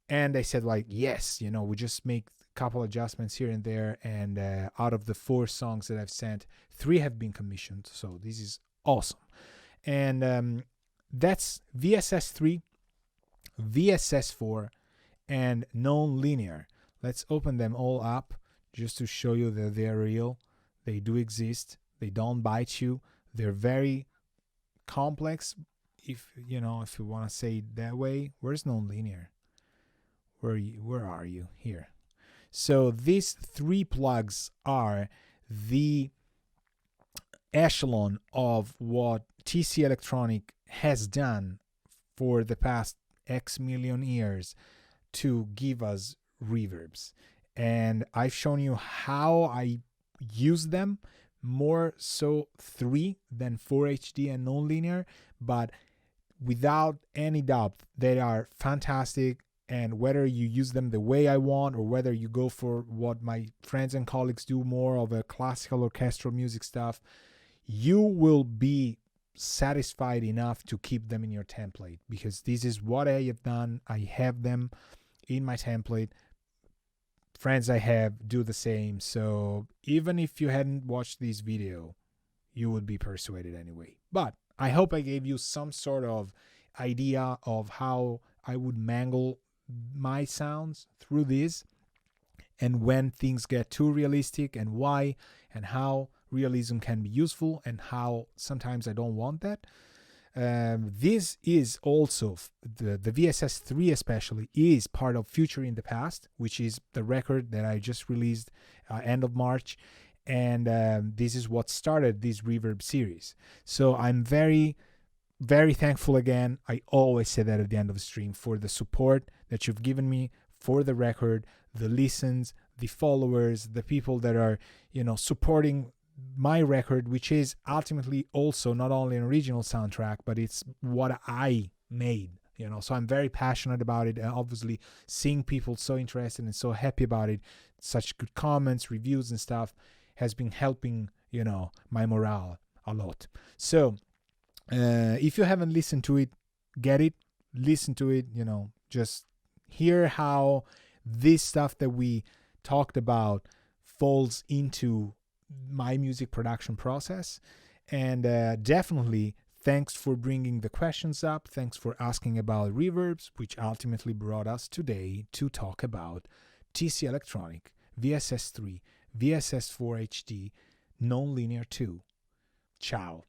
And they said like, yes, you know, we just make a couple adjustments here and there. And out of the 4 songs that I've sent, 3 have been commissioned. So this is awesome. And that's VSS3, VSS4, and NONLINEAR. Let's open them all up just to show you that they're real. They do exist. They don't bite you. They're very complex, if you know, if you want to say it that way. Where's NONLINEAR? Where are you? Here. So these 3 plugs are the echelon of what TC Electronic has done for the past X million years to give us reverbs. And I've shown you how I use them, more so 3 than 4HD and NONLINEAR, but without any doubt they are fantastic. and whether you use them the way I want or whether you go for what my friends and colleagues do, more of a classical orchestral music stuff, you will be satisfied enough to keep them in your template, because this is what I have done. I have them in my template. Friends I have do the same. So even if you hadn't watched this video, you would be persuaded anyway. But I hope I gave you some sort of idea of how I would mangle my sounds through this, and when things get too realistic, and why, and how realism can be useful, and how sometimes I don't want that. This is also the VSS3 especially is part of Future in the Past, which is the record that I just released end of March, and this is what started this Reverb series. So I'm very, very thankful again. I always say that at the end of the stream, for the support that you've given me for the record, the listens, the followers, the people that are, supporting my record, which is ultimately also not only an original soundtrack, but it's what I made, so I'm very passionate about it. And obviously seeing people so interested and so happy about it, such good comments, reviews and stuff, has been helping, my morale a lot. So if you haven't listened to it, get it, listen to it, just hear how this stuff that we talked about falls into my music production process. And definitely thanks for bringing the questions up. Thanks for asking about reverbs, which ultimately brought us today to talk about TC Electronic, VSS3, VSS4HD, NONLIN2. Ciao.